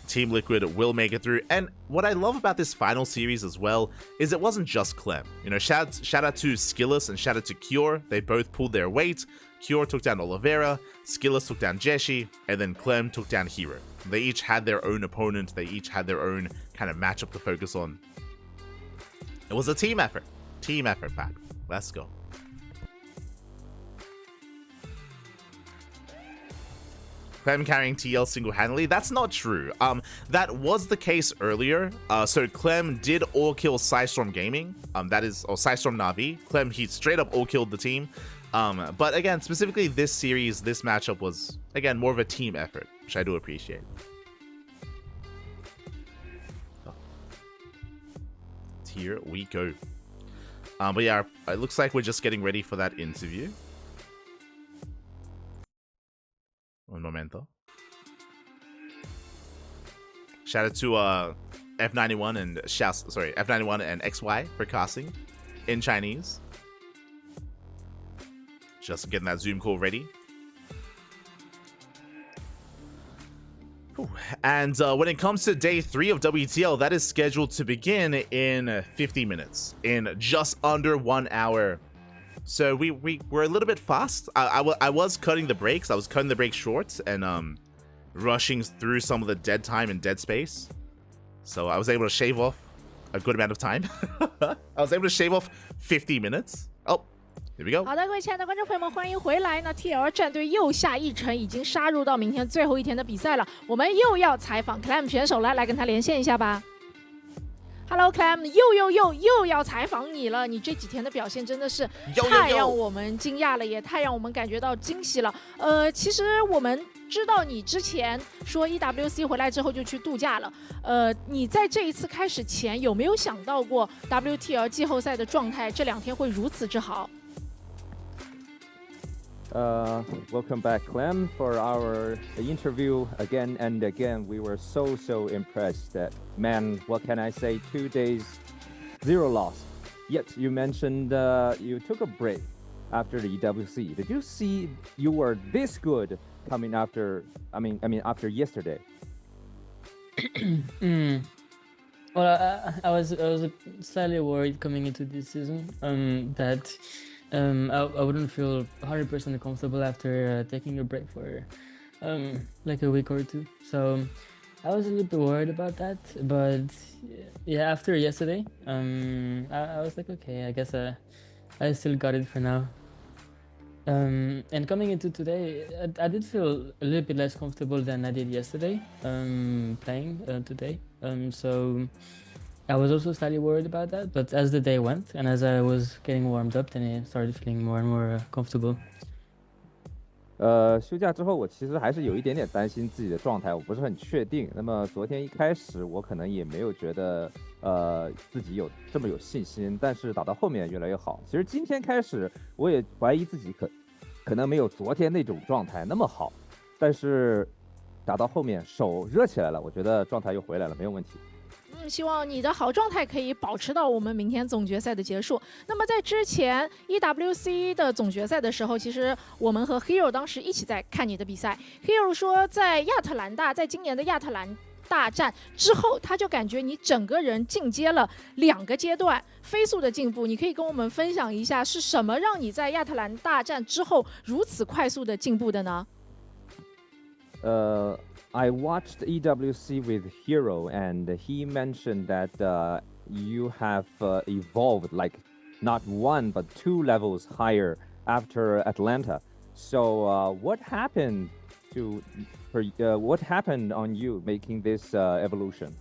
Speaker 5: Team Liquid will make it through. And what I love about this final series as well is it wasn't just Clem. Shout out to SKillous and shout out to Cure. They both pulled their weight. Cure took down Oliveira, SKillous took down Jieshi, and then Clem took down Hero. They each had their own opponent. They each had their own kind of matchup to focus on. It was a team effort. Team effort, Pat. Let's go. Clem carrying TL single-handedly. That's not true. That was the case earlier. So Clem did all-kill Psystorm Gaming. Or Psystorm Na'Vi. Clem, he straight up all-killed the team. But again, specifically this series, this matchup was, again, more of a team effort, which I do appreciate. Here we go. But yeah, it looks like we're just getting ready for that interview. Un momento. Shout out to F91 and F91 and XY for casting in Chinese. Just getting that Zoom call ready. And when it comes to day 3 of WTL, that is scheduled to begin in 50 minutes, in just under 1 hour. So we're a little bit fast. I was cutting the breaks. I was cutting the breaks short and rushing through some of the dead time and dead space. So I was able to shave off a good amount of time. I was able to shave off 50 minutes. Oh, here we go.
Speaker 1: 好的，各位亲爱的观众朋友们，欢迎回来。那 TL 战队又下一城，已经杀入到明天最后一天的比赛了。我们又要采访 Clem 选手了，来跟他连线一下吧。Hello Clem， 又要采访你了。你这几天的表现真的是太让我们惊讶了，也太让我们感觉到惊喜了。其实我们知道你之前说 EWC 回来之后就去度假了。你在这一次开始前有没有想到过 WTL 季后赛的状态这2天会如此之好？
Speaker 9: Welcome back, Clem, for our interview again and again. We were so impressed that, man, what can I say, 2 days, 0 loss. Yet you mentioned you took a break after the EWC. Did you see you were this good coming after, after yesterday?
Speaker 10: Well, I was slightly worried coming into this season that I wouldn't feel 100% comfortable after taking a break for like a week or 2. So I was a little bit worried about that. But yeah, after yesterday, I was like, okay, I guess I still got it for now. And coming into today, I did feel a little bit less comfortable than I did yesterday playing today. So I was also slightly worried about that, but as the day went and as I was getting warmed up, then I started feeling more and more comfortable.
Speaker 9: 休假之后，我其实还是有一点点担心自己的状态，我不是很确定。那么昨天一开始，我可能也没有觉得自己有这么有信心，但是打到后面越来越好。其实今天开始，我也怀疑自己可能没有昨天那种状态那么好，但是打到后面手热起来了，我觉得状态又回来了，没有问题。
Speaker 1: 希望你的好状态可以保持到我们明天总决赛的结束。那么在之前 EWC 的总决赛的时候，其实我们和 Hero 当时一起在看你的比赛。Hero 说，在今年的亚特兰大战之后，他就感觉你整个人进阶了2个阶段，飞速的进步。你可以跟我们分享一下，是什么让你在亚特兰大战之后如此快速的进步的呢？
Speaker 9: I watched EWC with Hero, and he mentioned that you have evolved like not 1 but 2 levels higher after Atlanta. So what happened on you making this evolution?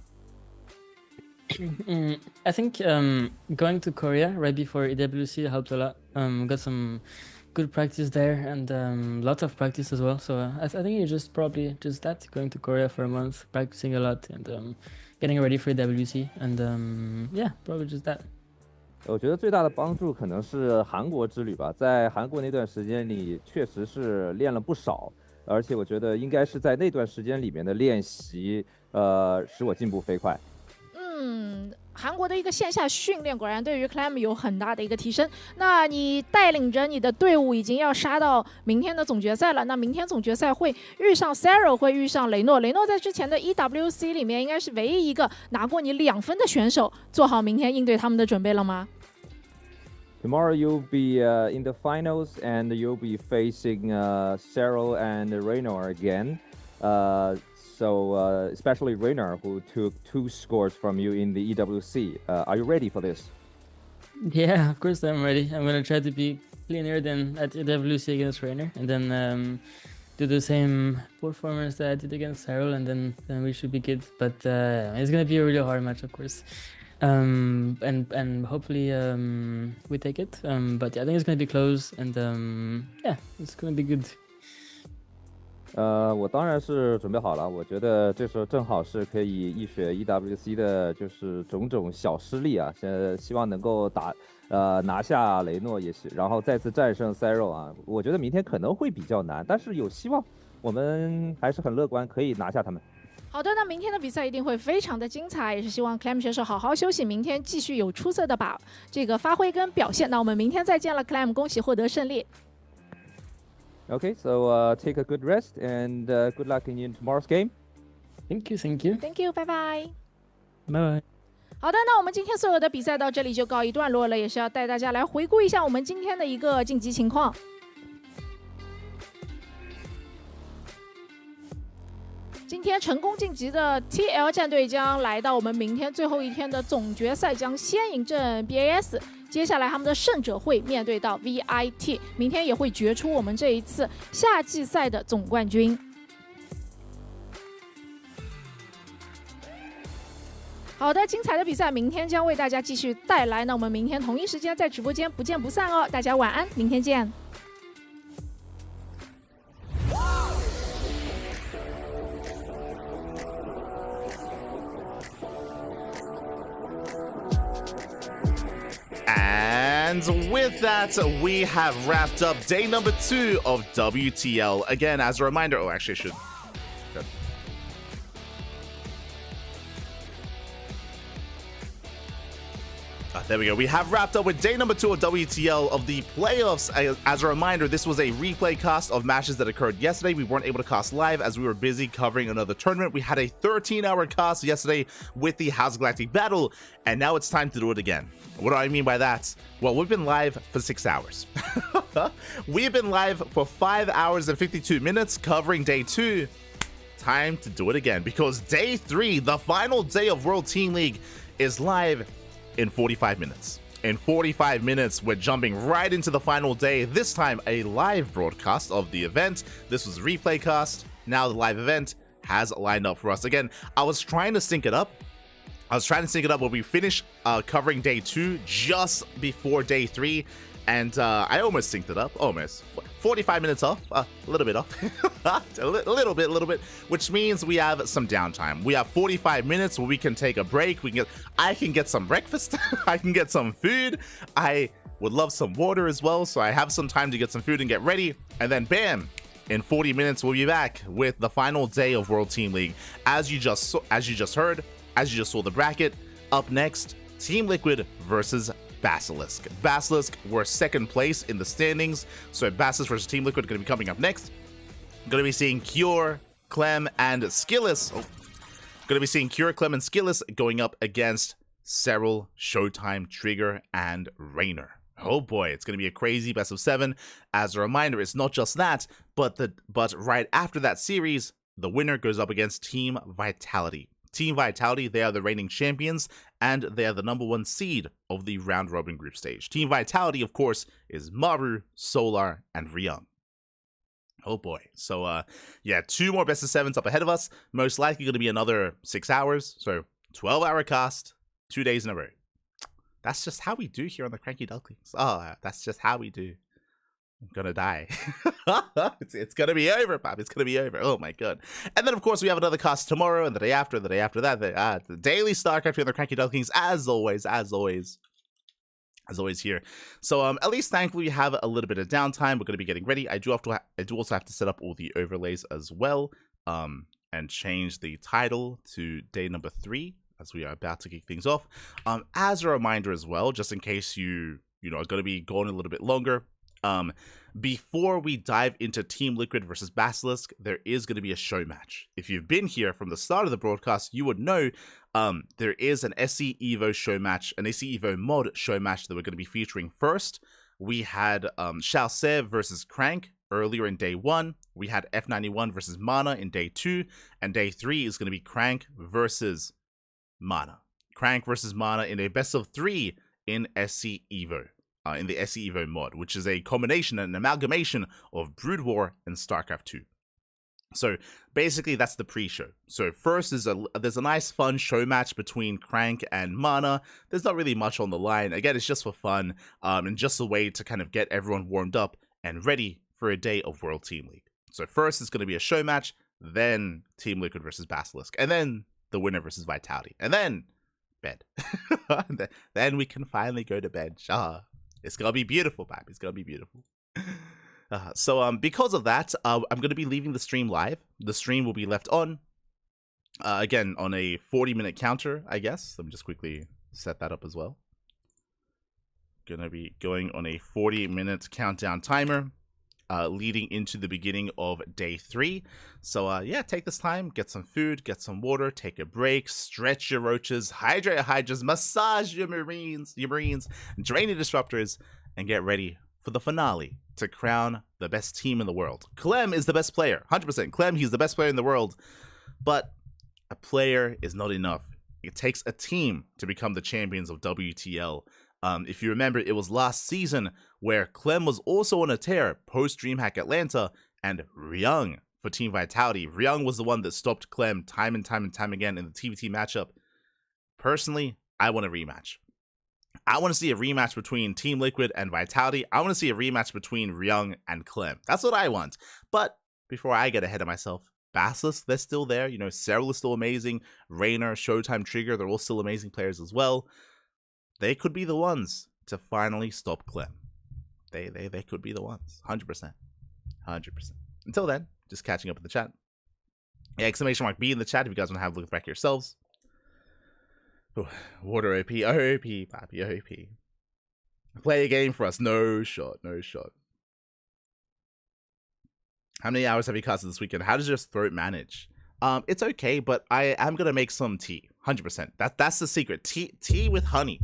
Speaker 10: I think going to Korea right before EWC helped a lot. Got some good practice there and lots of practice as well. So I think it's just probably just that, going to Korea for a month, practicing a lot and getting ready for WC and yeah, probably just that.
Speaker 9: 我觉得最大的帮助可能是韩国之旅吧，在韩国那段时间里确实是练了不少，而且我觉得应该是在那段时间里面的练习使我进步飞快。
Speaker 1: 韩国的一个线下训练果然对于 Clem 有很大的一个提升。那你带领着你的队伍已经要杀到明天的总决赛了。那明天总决赛会遇上 Sarah， 会遇上雷诺。雷诺在之前的 EWC 里面应该是唯一一个拿过你2分的选手。做好明天应对他们的准备了吗？
Speaker 9: Tomorrow you'll be in the finals and you'll be facing Sarah and Raynor again. So especially Raynor, who took 2 scores from you in the EWC. Are you ready for this?
Speaker 10: Yeah, of course I'm ready. I'm gonna try to be cleaner than at EWC against Raynor, and then do the same performance that I did against Cyril, and then we should be good. But it's gonna be a really hard match, of course. And hopefully we take it. But yeah, I think it's gonna be close, and yeah, it's gonna be good.
Speaker 9: 我当然是准备好了，我觉得这时候正好是可以一雪 EWC 的就是种种小失利啊，希望能够拿下雷诺也是，然后再次战胜 Cyril 啊，我觉得明天可能会比较难，但是有希望，我们还是很乐观，可以拿下他们。
Speaker 1: 好的，那明天的比赛一定会非常的精彩，也是希望 Clem 选手好好休息，明天继续有出色的这个发挥跟表现。那我们明天再见了 ，Clem， 恭喜获得胜利。
Speaker 9: Okay, so take a good rest and good luck in tomorrow's game.
Speaker 10: Thank you, thank you.
Speaker 1: Thank you，拜拜。
Speaker 10: Bye bye.
Speaker 1: 好的，那我们今天所有的比赛到这里就告一段落了，也是要带大家来回顾一下我们今天的一个晋级情况。今天成功晋级的 TL 战队将来到我们明天最后一天的总决赛，将先赢阵 BAS。接下来他们的胜者会面对到 VIT， 明天也会决出我们这一次夏季赛的总冠军。好的，精彩的比赛明天将为大家继续带来。那我们明天同一时间在直播间不见不散哦！大家晚安，明天见。
Speaker 5: And with that, we have wrapped up day number 2 of WTL. Again, as a reminder, oh, actually, I should. Good. There we go. We have wrapped up with day number 2 of WTL of the playoffs. As a reminder, this was a replay cast of matches that occurred yesterday. We weren't able to cast live as we were busy covering another tournament. We had a 13-hour cast yesterday with the House Galactic Battle, and now it's time to do it again. What do I mean by that? Well, we've been live for 6 hours. We've been live for 5 hours and 52 minutes covering day 2. Time to do it again because day 3, the final day of World Team League, is live in 45 minutes. In 45 minutes, we're jumping right into the final day. This time, a live broadcast of the event. This was a replay cast. Now the live event has lined up for us. Again, I was trying to sync it up. When we finish covering day 2 just before day 3. And I almost synced it up. Almost. 45 minutes off. A little bit off. a little bit. Which means we have some downtime. We have 45 minutes where we can take a break. I can get some breakfast. I can get some food. I would love some water as well. So I have some time to get some food and get ready. And then bam. In 40 minutes, we'll be back with the final day of World Team League. As you just saw the bracket, up next, Team Liquid versus Basilisk. Basilisk were second place in the standings, so Basilisk versus Team Liquid are going to be coming up next. Going to be seeing Cure, Clem, and SKillous. Going to be seeing Cure, Clem, and SKillous going up against Serral, Showtime, Trigger, and Raynor. Oh boy, it's going to be a crazy best of 7. As a reminder, it's not just that, but right after that series, the winner goes up against Team Vitality. Team Vitality, they are the reigning champions, and they are the #1 seed of the round-robin group stage. Team Vitality, of course, is Maru, Solar, and Ryung. Oh boy. So, yeah, 2 more best of 7s up ahead of us. Most likely going to be another 6 hours. So, 12-hour cast, 2 days in a row. That's just how we do here on the CranKy Ducklings. Oh, that's just how we do. I'm gonna die. It's gonna be over, Bob. It's gonna be over. Oh my god. And then of course we have another cast tomorrow and the day after that. The daily StarCraft here on the CranKy Ducklings, as always here. So at least thankfully we have a little bit of downtime. We're gonna be getting ready. I do also have to set up all the overlays as well. And change the title to day number 3 as we are about to kick things off. As a reminder as well, just in case you are gonna be going a little bit longer. Before we dive into Team Liquid versus Basilisk, there is going to be a show match. If you've been here from the start of the broadcast, you would know there is an SC Evo show match, an SC Evo mod show match that we're going to be featuring first. We had Shalsev versus CranKy earlier in day 1. We had F91 versus Mana in day 2. And day 3 is going to be CranKy versus Mana. CranKy versus Mana in a best of 3 in SC Evo. In the SC Evo mod, which is a combination and an amalgamation of Brood War and StarCraft 2. So basically that's the pre-show. So first there's a nice fun show match between CranKy and Mana. There's not really much on the line. Again, it's just for fun and just a way to kind of get everyone warmed up and ready for a day of World Team League. So first it's going to be a show match, then Team Liquid versus Basilisk, and then the winner versus Vitality, and then bed. Then we can finally go to bed. It's going to be beautiful, babe. It's going to be beautiful. So because of that, I'm going to be leaving the stream live. The stream will be left on, again, on a 40-minute counter, I guess. Let me just quickly set that up as well. Going to be going on a 40-minute countdown timer. leading into the beginning of day 3. So yeah, take this time, get some food, get some water, take a break, stretch your roaches, hydrate your hydras, massage your marines, drain your disruptors, and get ready for the finale to crown the best team in the world. Clem is the best player, 100%. Clem, he's the best player in the world, but a player is not enough. It takes a team to become the champions of WTL. If you remember, it was last season where Clem was also on a tear post DreamHack Atlanta, and Ryung for Team Vitality. Ryung was the one that stopped Clem time and time again in the TVT matchup. Personally, I want a rematch. I want to see a rematch between Team Liquid and Vitality. I want to see a rematch between Ryung and Clem. That's what I want. But before I get ahead of myself, Basilisk, they're still there. You know, Cyril is still amazing. Raynor, Showtime, Trigger, they're all still amazing players as well. They could be the ones to finally stop Clem. They could be the ones. 100%. 100%. Until then, just catching up in the chat. Yeah, exclamation mark B in the chat if you guys want to have a look back yourselves. Ooh, water OP, OP, Pappy, OP. Play a game for us. No shot, no shot. How many hours have you casted this weekend? How does your throat manage? It's okay, but I am gonna make some tea. 100%. That's the secret. Tea with honey.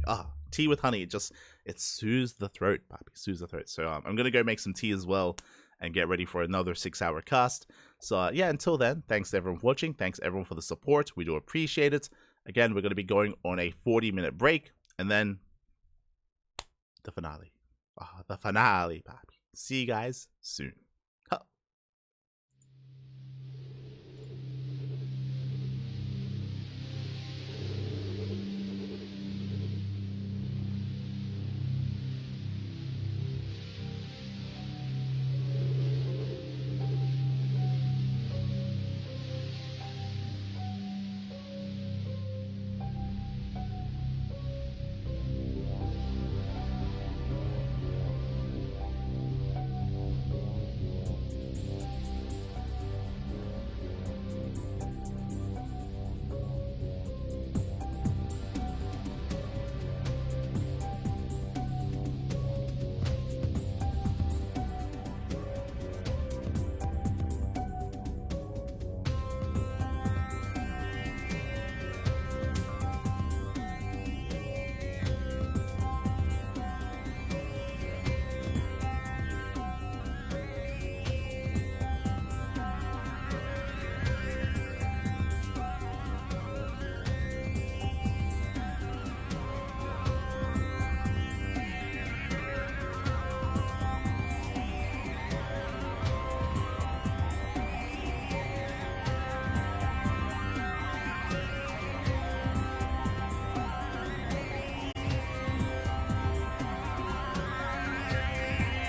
Speaker 5: Tea with honey. It soothes the throat, Pappy. Soothes the throat. So I'm gonna go make some tea as well and get ready for another 6-hour cast. So yeah, until then, thanks to everyone for watching. Thanks everyone for the support. We do appreciate it. Again, we're going to be going on a 40-minute break, and then the finale. The finale, Pappy. See you guys soon.